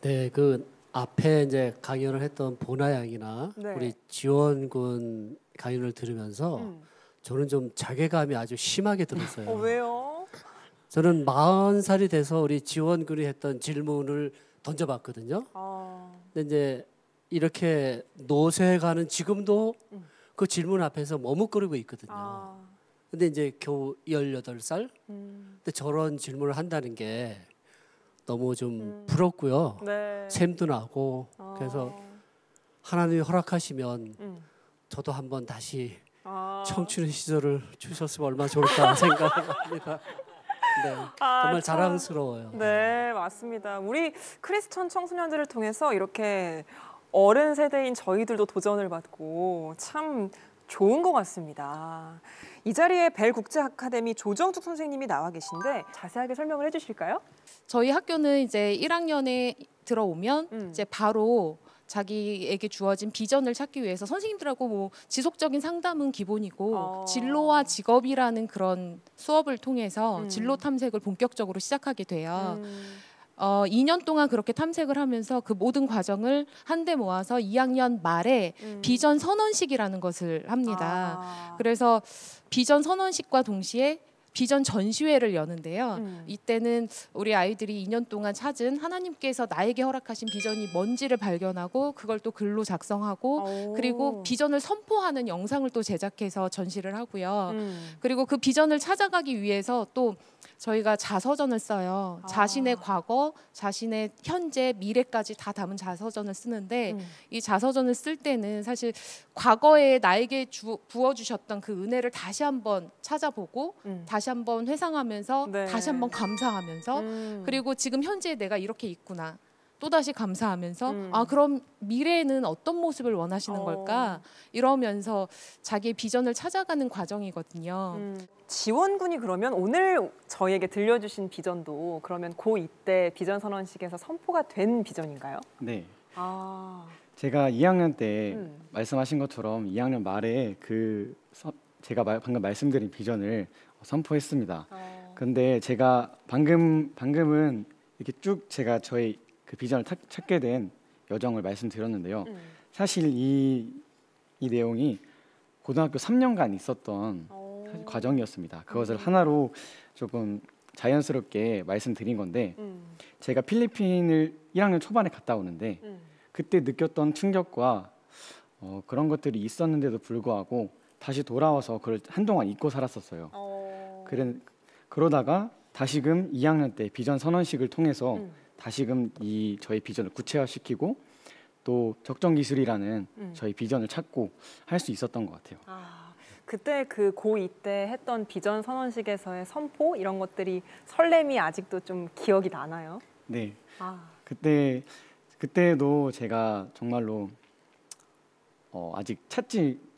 네, 그 앞에 이제 강연을 했던 보나 양이나 네. 우리 지원군 강연을 들으면서 저는 좀 자괴감이 아주 심하게 들었어요. 왜요? 저는 40살이 돼서 우리 지원군이 했던 질문을 던져봤거든요. 근데 이제 이렇게 노쇠가는 지금도 그 질문 앞에서 머뭇거리고 있거든요. 근데 이제 겨우 18살? 근데 저런 질문을 한다는 게 너무 좀 부럽고요. 네. 샘도 나고 그래서 하나님이 허락하시면 저도 한번 다시 청춘의 시절을 주셨으면 얼마나 좋을까 생각합니다. 네, 정말 자랑스러워요. 네, 맞습니다. 우리 크리스천 청소년들을 통해서 이렇게 어른 세대인 저희들도 도전을 받고 참 좋은 것 같습니다. 이 자리에 벨 국제 아카데미 조정숙 선생님이 나와 계신데 자세하게 설명을 해주실까요? 저희 학교는 이제 1학년에 들어오면 이제 바로 자기에게 주어진 비전을 찾기 위해서 선생님들하고 뭐 지속적인 상담은 기본이고 진로와 직업이라는 그런 수업을 통해서 진로 탐색을 본격적으로 시작하게 돼요. 2년 동안 그렇게 탐색을 하면서 그 모든 과정을 한데 모아서 2학년 말에 비전 선언식이라는 것을 합니다. 그래서 비전 선언식과 동시에 비전 전시회를 여는데요. 이때는 우리 아이들이 2년 동안 찾은 하나님께서 나에게 허락하신 비전이 뭔지를 발견하고 그걸 또 글로 작성하고 그리고 비전을 선포하는 영상을 또 제작해서 전시를 하고요. 그리고 그 비전을 찾아가기 위해서 또 저희가 자서전을 써요. 자신의 과거, 자신의 현재, 미래까지 다 담은 자서전을 쓰는데 이 자서전을 쓸 때는 사실 과거에 나에게 부어주셨던 그 은혜를 다시 한번 찾아보고 다시 한번 회상하면서 네. 다시 한번 감사하면서 그리고 지금 현재 내가 이렇게 있구나. 또다시 감사하면서 아 그럼 미래에는 어떤 모습을 원하시는 걸까? 이러면서 자기의 비전을 찾아가는 과정이거든요. 지원군이 그러면 오늘 저희에게 들려주신 비전도 그러면 고2 때 비전 선언식에서 선포가 된 비전인가요? 네. 아. 제가 2학년 때 말씀하신 것처럼 2학년 말에 제가 방금 말씀드린 비전을 선포했습니다. 근데 제가 방금은 이렇게 쭉 제가 저의 그 비전을 찾게 된 여정을 말씀드렸는데요. 사실 이 내용이 고등학교 3년간 있었던 과정이었습니다. 그것을 하나로 조금 자연스럽게 말씀드린 건데 제가 필리핀을 1학년 초반에 갔다 오는데 그때 느꼈던 충격과 그런 것들이 있었는데도 불구하고 다시 돌아와서 그걸 한동안 잊고 살았었어요. 그러다가 다시금 2학년 때 비전 선언식을 통해서 다시금 저희 비전을 구체화시키고 또 적정 기술이라는 저희 비전을 찾고 할 수 있었던 것 같아요. 그때 그 고2 때 했던 비전 선언식에서의 선포 이런 것들이 설렘이 아직도 좀 기억이 나나요? 네. 그때도 제가 정말로 아직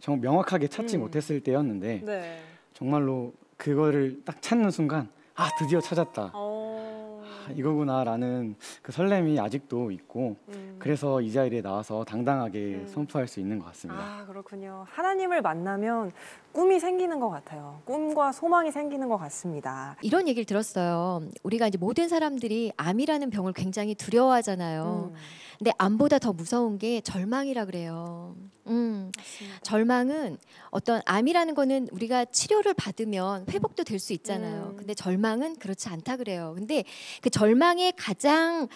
명확하게 찾지 못했을 때였는데 네. 정말로 그거를 딱 찾는 순간 드디어 찾았다. 이거구나라는 그 설렘이 아직도 있고 그래서 이 자리에 나와서 당당하게 선포할 수 있는 것 같습니다. 그렇군요. 하나님을 만나면 꿈이 생기는 것 같아요. 꿈과 소망이 생기는 것 같습니다. 이런 얘기를 들었어요. 우리가 이제 모든 사람들이 암이라는 병을 굉장히 두려워하잖아요. 근데 암보다 더 무서운 게 절망이라 그래요. 절망은 어떤 암이라는 거는 우리가 치료를 받으면 회복도 될 수 있잖아요. 근데 절망은 그렇지 않다 그래요. 근데 그 절망의 가장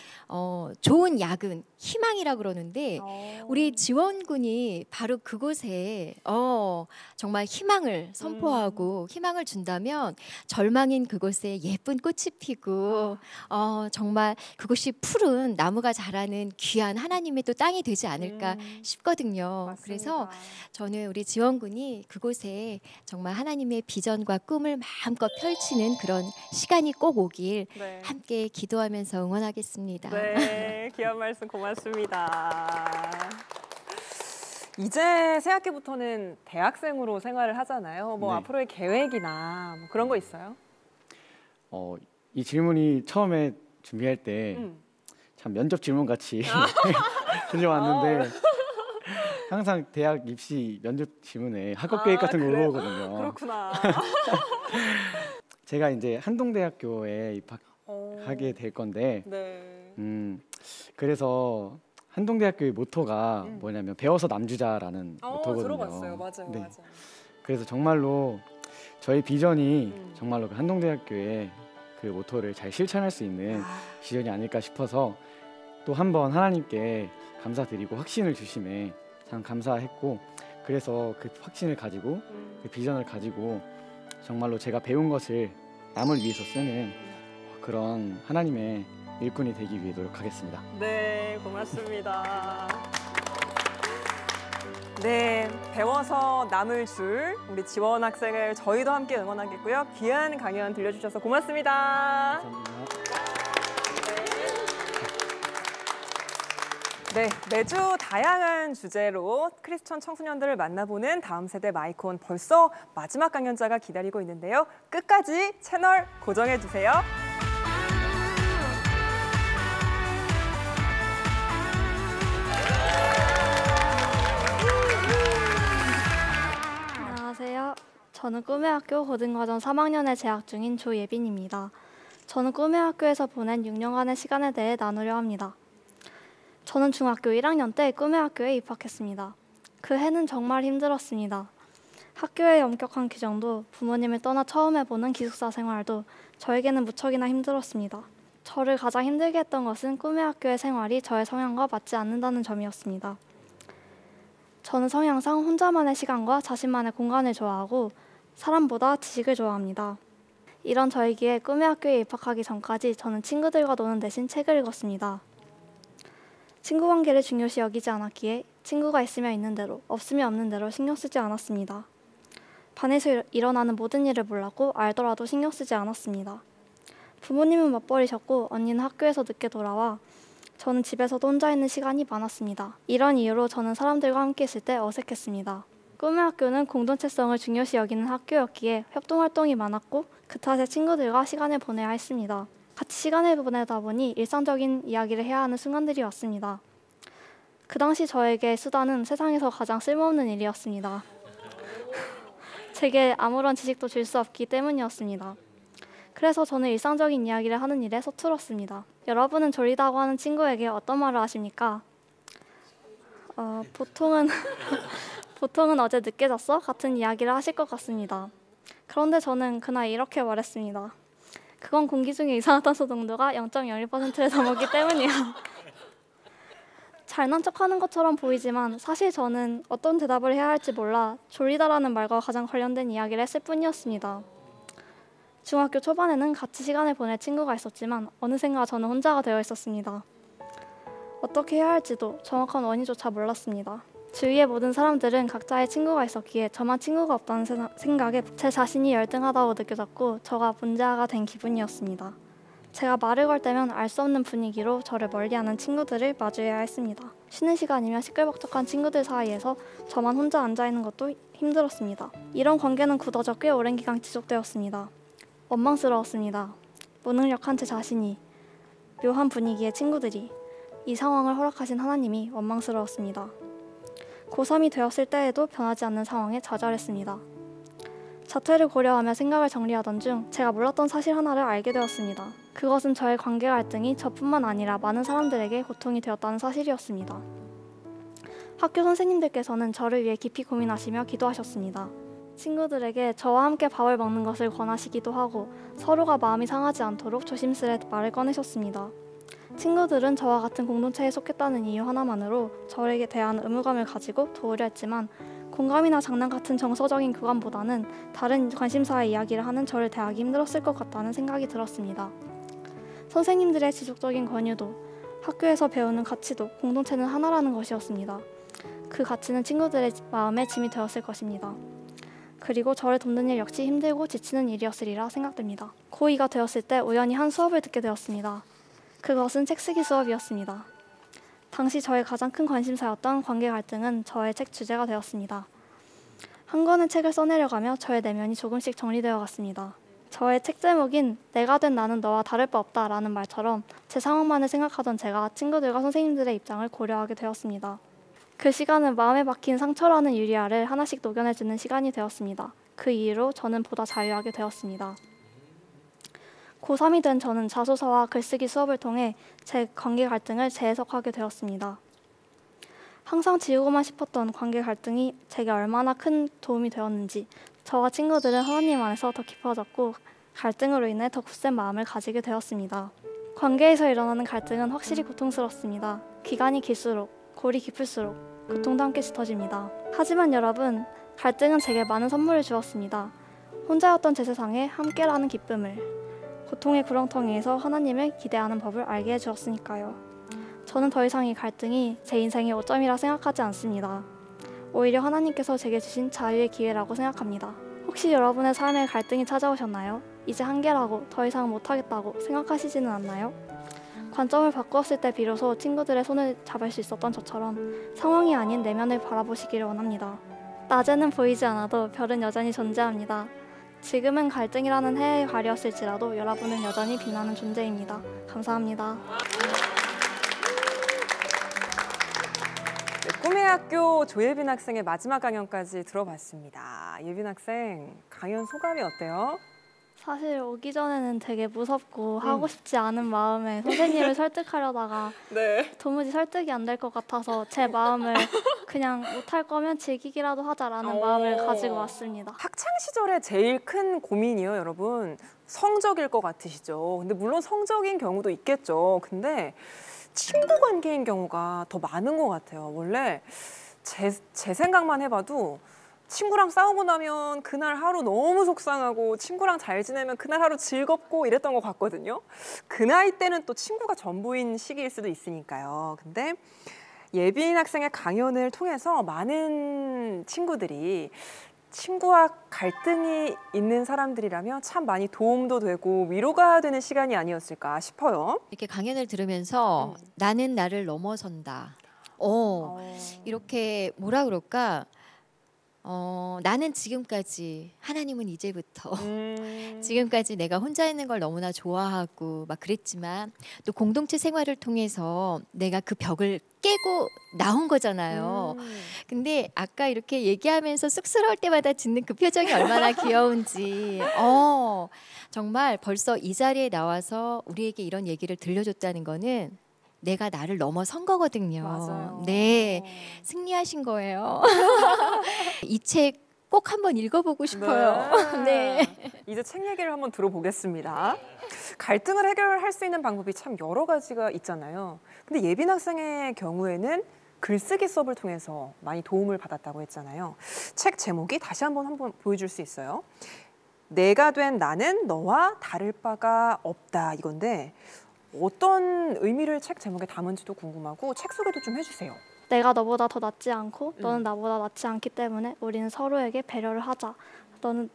좋은 약은 희망이라 그러는데 우리 지원군이 바로 그곳에 정말 희망을 선포하고 희망을 준다면 절망인 그곳에 예쁜 꽃이 피고 정말 그곳이 푸른 나무가 자라는 귀한 하나님의 또 땅이 되지 않을까 싶거든요. 맞습니다. 그래서 저는 우리 지원군이 그곳에 정말 하나님의 비전과 꿈을 마음껏 펼치는 그런 시간이 꼭 오길 함께 기도하면서 응원하겠습니다. 네, 귀한 말씀 고맙습니다. 이제 새학기부터는 대학생으로 생활을 하잖아요. 뭐 앞으로의 계획이나 뭐 그런 거 있어요? 이 질문이 처음에 준비할 때 참 면접 질문 같이 들려왔는데 항상 대학 입시 면접 질문에 학업 계획 같은 거 물어보거든요. 그렇구나. 제가 이제 한동대학교에 입학하게 될 건데 그래서 한동대학교의 모토가 뭐냐면 배워서 남주자라는 모토거든요. 들어봤어요. 맞아요. 네. 맞아요. 그래서 정말로 저희 비전이 정말로 그 한동대학교의 그 모토를 잘 실천할 수 있는 비전이 아닐까 싶어서 또 한 번 하나님께 감사드리고 확신을 주심에 참 감사했고, 그래서 그 확신을 가지고 그 비전을 가지고 정말로 제가 배운 것을 남을 위해서 쓰는 그런 하나님의 일꾼이 되기 위해 노력하겠습니다. 네, 고맙습니다. 네, 배워서 남을 줄 우리 지원 학생을 저희도 함께 응원하겠고요. 귀한 강연 들려주셔서 고맙습니다. 감사합니다. 네, 매주 다양한 주제로 크리스천 청소년들을 만나보는 다음 세대 마이콘, 벌써 마지막 강연자가 기다리고 있는데요. 끝까지 채널 고정해주세요. 안녕하세요. 저는 꿈의 학교 고등과정 3학년에 재학 중인 조예빈입니다. 저는 꿈의 학교에서 보낸 6년간의 시간에 대해 나누려 합니다. 저는 중학교 1학년 때 꿈의 학교에 입학했습니다. 그 해는 정말 힘들었습니다. 학교의 엄격한 규정도 부모님을 떠나 처음 해보는 기숙사 생활도 저에게는 무척이나 힘들었습니다. 저를 가장 힘들게 했던 것은 꿈의 학교의 생활이 저의 성향과 맞지 않는다는 점이었습니다. 저는 성향상 혼자만의 시간과 자신만의 공간을 좋아하고 사람보다 지식을 좋아합니다. 이런 저이기에 꿈의 학교에 입학하기 전까지 저는 친구들과 노는 대신 책을 읽었습니다. 친구 관계를 중요시 여기지 않았기에 친구가 있으면 있는 대로, 없으면 없는 대로 신경 쓰지 않았습니다. 반에서 일어나는 모든 일을 몰랐고 알더라도 신경 쓰지 않았습니다. 부모님은 맞벌이셨고 언니는 학교에서 늦게 돌아와 저는 집에서도 혼자 있는 시간이 많았습니다. 이런 이유로 저는 사람들과 함께 있을 때 어색했습니다. 꿈의 학교는 공동체성을 중요시 여기는 학교였기에 협동활동이 많았고 그 탓에 친구들과 시간을 보내야 했습니다. 같이 시간을 보내다 보니 일상적인 이야기를 해야 하는 순간들이 왔습니다. 그 당시 저에게 수다는 세상에서 가장 쓸모없는 일이었습니다. 제게 아무런 지식도 줄 수 없기 때문이었습니다. 그래서 저는 일상적인 이야기를 하는 일에 서툴었습니다. 여러분은 졸리다고 하는 친구에게 어떤 말을 하십니까? 보통은 어제 늦게 잤어? 같은 이야기를 하실 것 같습니다. 그런데 저는 그날 이렇게 말했습니다. 그건 공기 중에 이산화탄소 농도가 0.01%를 넘었기 때문이야. 잘난 척하는 것처럼 보이지만 사실 저는 어떤 대답을 해야 할지 몰라 졸리다라는 말과 가장 관련된 이야기를 했을 뿐이었습니다. 중학교 초반에는 같이 시간을 보낼 친구가 있었지만 어느샌가 저는 혼자가 되어 있었습니다. 어떻게 해야 할지도 정확한 원인조차 몰랐습니다. 주위의 모든 사람들은 각자의 친구가 있었기에 저만 친구가 없다는 생각에 제 자신이 열등하다고 느껴졌고 저가 문제아가 된 기분이었습니다. 제가 말을 걸 때면 알 수 없는 분위기로 저를 멀리하는 친구들을 마주해야 했습니다. 쉬는 시간이면 시끌벅적한 친구들 사이에서 저만 혼자 앉아있는 것도 힘들었습니다. 이런 관계는 굳어져 꽤 오랜 기간 지속되었습니다. 원망스러웠습니다. 무능력한 제 자신이, 묘한 분위기의 친구들이, 이 상황을 허락하신 하나님이 원망스러웠습니다. 고3이 되었을 때에도 변하지 않는 상황에 좌절했습니다. 자퇴를 고려하며 생각을 정리하던 중 제가 몰랐던 사실 하나를 알게 되었습니다. 그것은 저의 관계 갈등이 저뿐만 아니라 많은 사람들에게 고통이 되었다는 사실이었습니다. 학교 선생님들께서는 저를 위해 깊이 고민하시며 기도하셨습니다. 친구들에게 저와 함께 밥을 먹는 것을 권하시기도 하고 서로가 마음이 상하지 않도록 조심스레 말을 꺼내셨습니다. 친구들은 저와 같은 공동체에 속했다는 이유 하나만으로 저에게 대한 의무감을 가지고 도우려 했지만 공감이나 장난 같은 정서적인 교감보다는 다른 관심사의 이야기를 하는 저를 대하기 힘들었을 것 같다는 생각이 들었습니다. 선생님들의 지속적인 권유도, 학교에서 배우는 가치도 공동체는 하나라는 것이었습니다. 그 가치는 친구들의 마음에 짐이 되었을 것입니다. 그리고 저를 돕는 일 역시 힘들고 지치는 일이었으리라 생각됩니다. 고2가 되었을 때 우연히 한 수업을 듣게 되었습니다. 그것은 책 쓰기 수업이었습니다. 당시 저의 가장 큰 관심사였던 관계 갈등은 저의 책 주제가 되었습니다. 한 권의 책을 써내려가며 저의 내면이 조금씩 정리되어 갔습니다. 저의 책 제목인 내가 된 나는 너와 다를 바 없다 라는 말처럼 제 상황만을 생각하던 제가 친구들과 선생님들의 입장을 고려하게 되었습니다. 그 시간은 마음에 박힌 상처라는 유리알을 하나씩 녹여내주는 시간이 되었습니다. 그 이후로 저는 보다 자유하게 되었습니다. 고3이 된 저는 자소서와 글쓰기 수업을 통해 제 관계 갈등을 재해석하게 되었습니다. 항상 지우고만 싶었던 관계 갈등이 제게 얼마나 큰 도움이 되었는지 저와 친구들은 하나님 안에서 더 깊어졌고 갈등으로 인해 더 굳센 마음을 가지게 되었습니다. 관계에서 일어나는 갈등은 확실히 고통스럽습니다. 기간이 길수록, 골이 깊을수록 고통도 함께 짙어집니다. 하지만 여러분, 갈등은 제게 많은 선물을 주었습니다. 혼자였던 제 세상에 함께라는 기쁨을, 고통의 구렁텅이에서 하나님을 기대하는 법을 알게 해주었으니까요. 저는 더 이상 이 갈등이 제 인생의 오점이라 생각하지 않습니다. 오히려 하나님께서 제게 주신 자유의 기회라고 생각합니다. 혹시 여러분의 삶에 갈등이 찾아오셨나요? 이제 한계라고 더 이상 못하겠다고 생각하시지는 않나요? 관점을 바꾸었을 때 비로소 친구들의 손을 잡을 수 있었던 저처럼 상황이 아닌 내면을 바라보시기를 원합니다. 낮에는 보이지 않아도 별은 여전히 존재합니다. 지금은 갈등이라는 해의 발이었을지라도 여러분은 여전히 빛나는 존재입니다. 감사합니다. 네, 꿈의 학교 조예빈 학생의 마지막 강연까지 들어봤습니다. 예빈 학생, 강연 소감이 어때요? 사실 오기 전에는 되게 무섭고 하고 싶지 않은 마음에 선생님을 설득하려다가 네. 도무지 설득이 안 될 것 같아서 제 마음을 그냥 못할 거면 즐기기라도 하자라는 마음을 가지고 왔습니다. 학창 시절에 제일 큰 고민이요, 여러분. 성적일 것 같으시죠? 근데 물론 성적인 경우도 있겠죠. 근데 친구 관계인 경우가 더 많은 것 같아요. 원래 제 생각만 해봐도 친구랑 싸우고 나면 그날 하루 너무 속상하고 친구랑 잘 지내면 그날 하루 즐겁고 이랬던 것 같거든요. 그 나이 때는 또 친구가 전부인 시기일 수도 있으니까요. 근데 예빈 학생의 강연을 통해서 많은 친구들이 친구와 갈등이 있는 사람들이라면 참 많이 도움도 되고 위로가 되는 시간이 아니었을까 싶어요. 이렇게 강연을 들으면서 나는 나를 넘어선다. 이렇게 뭐라 그럴까? 나는 지금까지, 하나님은 이제부터 지금까지 내가 혼자 있는 걸 너무나 좋아하고 막 그랬지만 또 공동체 생활을 통해서 내가 그 벽을 깨고 나온 거잖아요. 근데 아까 이렇게 얘기하면서 쑥스러울 때마다 짓는 그 표정이 얼마나 귀여운지 정말 벌써 이 자리에 나와서 우리에게 이런 얘기를 들려줬다는 거는 내가 나를 넘어선 거거든요. 맞아요. 네, 승리하신 거예요. 이 책 꼭 한번 읽어보고 싶어요. 네. 이제 책 얘기를 한번 들어보겠습니다. 갈등을 해결할 수 있는 방법이 참 여러 가지가 있잖아요. 근데 예빈 학생의 경우에는 글쓰기 수업을 통해서 많이 도움을 받았다고 했잖아요. 책 제목이 다시 한번 보여줄 수 있어요? 내가 된 나는 너와 다를 바가 없다, 이건데 어떤 의미를 책 제목에 담은지도 궁금하고 책 소개도 좀 해주세요. 내가 너보다 더 낫지 않고 너는 나보다 낫지 않기 때문에 우리는 서로에게 배려를 하자. 너는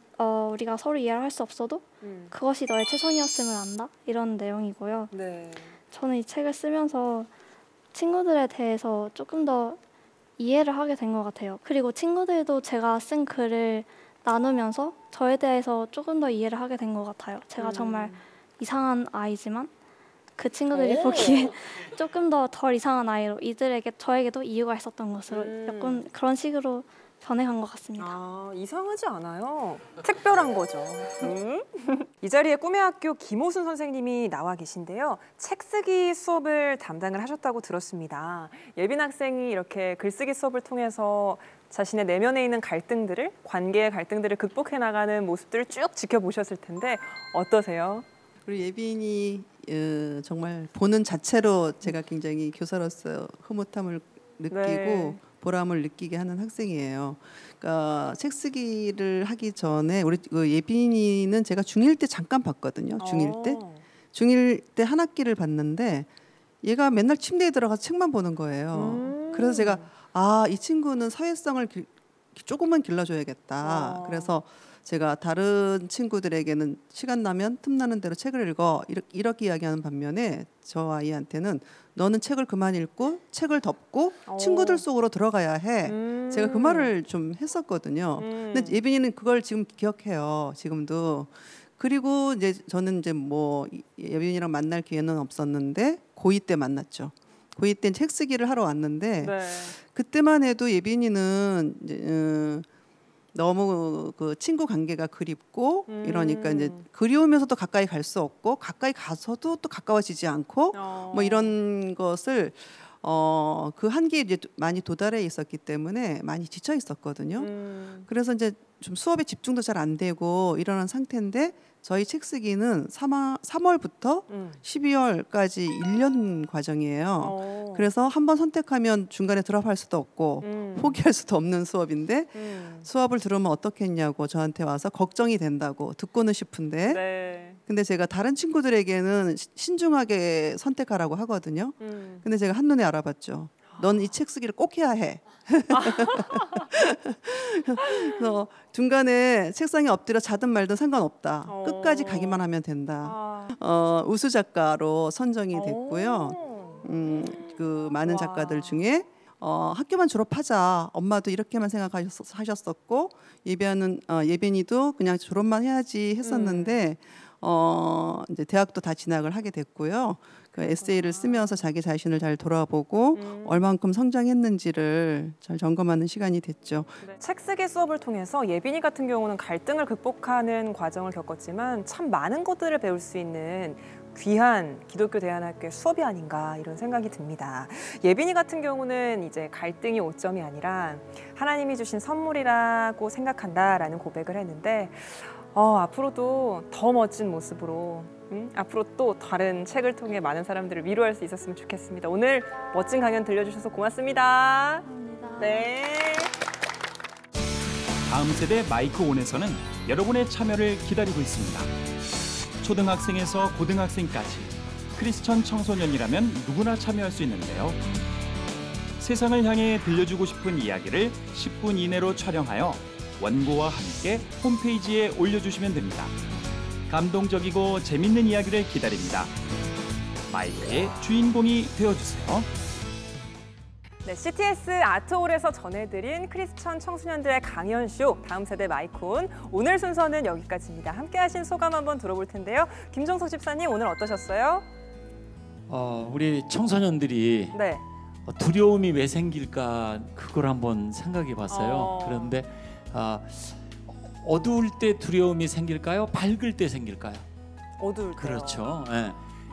우리가 서로 이해를 할 수 없어도 그것이 너의 최선이었음을 안다. 이런 내용이고요. 네. 저는 이 책을 쓰면서 친구들에 대해서 조금 더 이해를 하게 된 것 같아요. 그리고 친구들도 제가 쓴 글을 나누면서 저에 대해서 조금 더 이해를 하게 된 것 같아요. 제가 정말 이상한 아이지만 그 친구들이 보기에 조금 더 덜 이상한 아이로 저에게도 이유가 있었던 것으로 약간 그런 식으로 변해간 것 같습니다. 아, 이상하지 않아요. 특별한 거죠. 이 자리에 꿈의 학교 김호순 선생님이 나와 계신데요. 책 쓰기 수업을 담당을 하셨다고 들었습니다. 예빈 학생이 이렇게 글쓰기 수업을 통해서 자신의 내면에 있는 갈등들을, 관계의 갈등들을 극복해 나가는 모습들을 쭉 지켜보셨을 텐데 어떠세요? 우리 예빈이 정말 보는 자체로 제가 굉장히 교사로서 흐뭇함을 느끼고 네. 보람을 느끼게 하는 학생이에요. 그러니까 책 쓰기를 하기 전에 우리 예빈이는 제가 중1 때 잠깐 봤거든요. 중1 때 한 학기를 봤는데 얘가 맨날 침대에 들어가서 책만 보는 거예요. 그래서 제가 이 친구는 사회성을 조금만 길러줘야겠다. 그래서 제가 다른 친구들에게는 시간 나면 틈나는 대로 책을 읽어 이렇게 이야기하는 반면에 저 아이한테는 너는 책을 그만 읽고 책을 덮고 친구들 속으로 들어가야 해. 제가 그 말을 좀 했었거든요. 근데 예빈이는 그걸 지금 기억해요. 지금도. 그리고 이제 저는 이제 뭐 예빈이랑 만날 기회는 없었는데 고2 때 만났죠. 고2 때 책 쓰기를 하러 왔는데 네. 그때만 해도 예빈이는 이제 너무 그 친구 관계가 그립고 이러니까 이제 그리우면서도 가까이 갈 수 없고 가까이 가서도 또 가까워지지 않고 뭐 이런 것을 그 한계에 이제 많이 도달해 있었기 때문에 많이 지쳐 있었거든요. 그래서 이제 좀 수업에 집중도 잘 안 되고 이러는 상태인데 저희 책 쓰기는 3월부터 12월까지 1년 과정이에요. 그래서 한번 선택하면 중간에 드롭할 수도 없고 포기할 수도 없는 수업인데 수업을 들으면 어떻겠냐고 저한테 와서 걱정이 된다고 듣고는 싶은데 네. 근데 제가 다른 친구들에게는 신중하게 선택하라고 하거든요. 근데 제가 한눈에 알아봤죠. 넌 이 책 쓰기를 꼭 해야 해. 그래서 중간에 책상에 엎드려 자든 말든 상관없다. 끝까지 가기만 하면 된다. 우수 작가로 선정이 됐고요. 그 많은 작가들 중에 학교만 졸업하자. 엄마도 이렇게만 생각하셨었고 예빈이도 그냥 졸업만 해야지 했었는데 이제 대학도 다 진학을 하게 됐고요. 그 에세이를 쓰면서 자기 자신을 잘 돌아보고 얼만큼 성장했는지를 잘 점검하는 시간이 됐죠. 네. 책 쓰기 수업을 통해서 예빈이 같은 경우는 갈등을 극복하는 과정을 겪었지만 참 많은 것들을 배울 수 있는 귀한 기독교 대안학교의 수업이 아닌가 이런 생각이 듭니다. 예빈이 같은 경우는 이제 갈등이 오점이 아니라 하나님이 주신 선물이라고 생각한다라는 고백을 했는데 앞으로도 더 멋진 모습으로 앞으로 또 다른 책을 통해 많은 사람들을 위로할 수 있었으면 좋겠습니다. 오늘 멋진 강연 들려주셔서 고맙습니다. 감사합니다. 네. 다음 세대 마이크온에서는 여러분의 참여를 기다리고 있습니다. 초등학생에서 고등학생까지 크리스천 청소년이라면 누구나 참여할 수 있는데요. 세상을 향해 들려주고 싶은 이야기를 10분 이내로 촬영하여 원고와 함께 홈페이지에 올려주시면 됩니다. 감동적이고 재밌는 이야기를 기다립니다. 마이크의 주인공이 되어주세요. 네, CTS 아트홀에서 전해드린 크리스천 청소년들의 강연쇼 다음 세대 마이콘 오늘 순서는 여기까지입니다. 함께하신 소감 한번 들어볼 텐데요. 김종석 집사님 오늘 어떠셨어요? 우리 청소년들이 네. 두려움이 왜 생길까 그걸 한번 생각해 봤어요. 그런데 어두울 때 두려움이 생길까요? 밝을 때 생길까요? 어두울 때. 그렇죠. 네.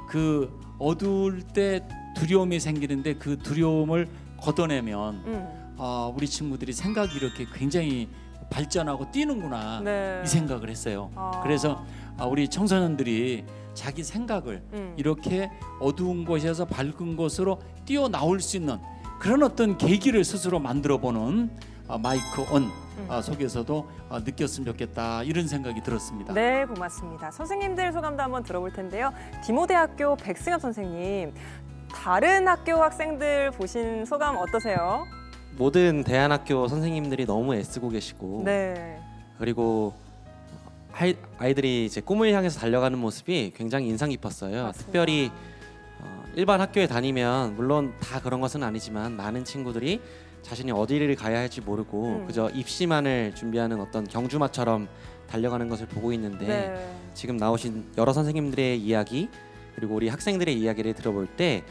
그 어두울 때 두려움이 생기는데 그 두려움을 걷어내면 우리 친구들이 생각이 이렇게 굉장히 발전하고 뛰는구나 네. 이 생각을 했어요. 그래서 우리 청소년들이 자기 생각을 이렇게 어두운 곳에서 밝은 곳으로 뛰어나올 수 있는 그런 어떤 계기를 스스로 만들어보는 마이크 온 속에서도 느꼈으면 좋겠다 이런 생각이 들었습니다. 네, 고맙습니다. 선생님들 소감도 한번 들어볼 텐데요. 디모대학교 백승엽 선생님, 다른 학교 학생들 보신 소감 어떠세요? 모든 대안학교 선생님들이 너무 애쓰고 계시고 네. 그리고 아이들이 이제 꿈을 향해서 달려가는 모습이 굉장히 인상 깊었어요. 맞습니다. 특별히 일반 학교에 다니면 물론 다 그런 것은 아니지만 많은 친구들이 자신이 어디를 가야 할지 모르고 그저 입시만을 준비하는 어떤 경주마처럼 달려가는 것을 보고 있는데 네. 지금 나오신 여러 선생님들의 이야기 그리고 우리 학생들의 이야기를 들어볼 때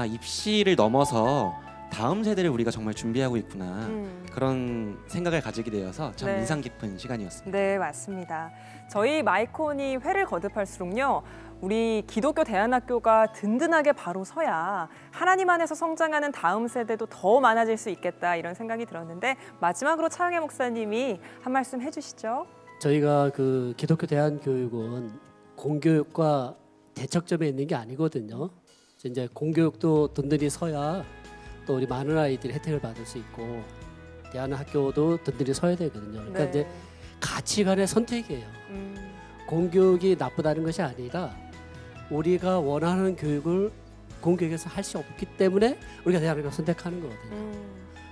입시를 넘어서 다음 세대를 우리가 정말 준비하고 있구나 그런 생각을 가지게 되어서 참 네. 인상 깊은 시간이었습니다. 네, 맞습니다. 저희 마이콘이 회를 거듭할수록요. 우리 기독교 대안학교가 든든하게 바로 서야 하나님 안에서 성장하는 다음 세대도 더 많아질 수 있겠다 이런 생각이 들었는데 마지막으로 차영애 목사님이 한 말씀 해주시죠. 저희가 그 기독교 대안교육은 공교육과 대척점에 있는 게 아니거든요. 이제 공교육도 든든히 서야 또 우리 많은 아이들이 혜택을 받을 수 있고 대안학교도 든든히 서야 되거든요. 그러니까 네. 이제 가치관의 선택이에요. 공교육이 나쁘다는 것이 아니라 우리가 원하는 교육을 공교육에서 할 수 없기 때문에 우리가 대안학교를 선택하는 거거든요.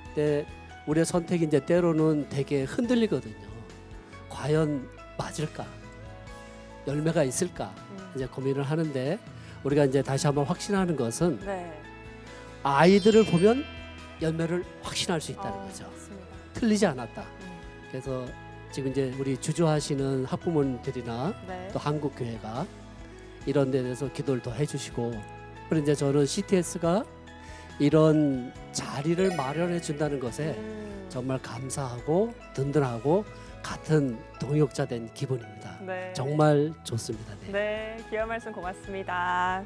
근데 우리의 선택이 이제 때로는 되게 흔들리거든요. 과연 맞을까? 열매가 있을까? 이제 고민을 하는데 우리가 이제 다시 한번 확신하는 것은 네. 아이들을 보면 열매를 확신할 수 있다는 거죠. 맞습니다. 틀리지 않았다. 그래서 지금 이제 우리 주조하시는 학부모님들이나 네. 또 한국교회가 이런 데 대해서 기도를 더 해주시고 그리고 이제 저는 CTS가 이런 자리를 마련해 준다는 것에 정말 감사하고 든든하고 같은 동역자 된 기분입니다. 네. 정말 좋습니다. 네. 네, 귀한 말씀 고맙습니다.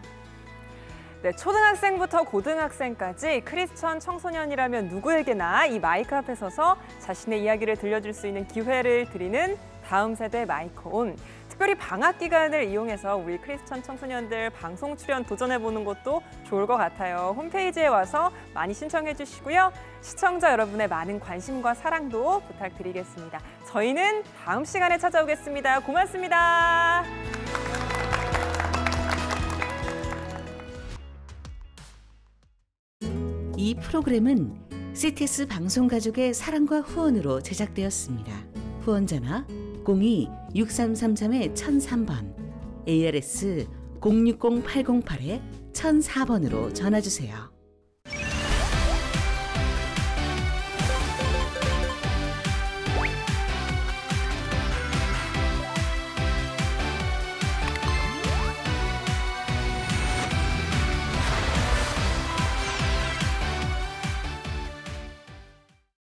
네, 초등학생부터 고등학생까지 크리스천 청소년이라면 누구에게나 이 마이크 앞에 서서 자신의 이야기를 들려줄 수 있는 기회를 드리는 다음 세대 마이크온. 특별히 방학 기간을 이용해서 우리 크리스천 청소년들 방송 출연 도전해보는 것도 좋을 것 같아요. 홈페이지에 와서 많이 신청해 주시고요. 시청자 여러분의 많은 관심과 사랑도 부탁드리겠습니다. 저희는 다음 시간에 찾아오겠습니다. 고맙습니다. 이 프로그램은 CTS 방송가족의 사랑과 후원으로 제작되었습니다. 후원전화 02-6333-1003번, ARS 060-808-1004번으로 전화주세요.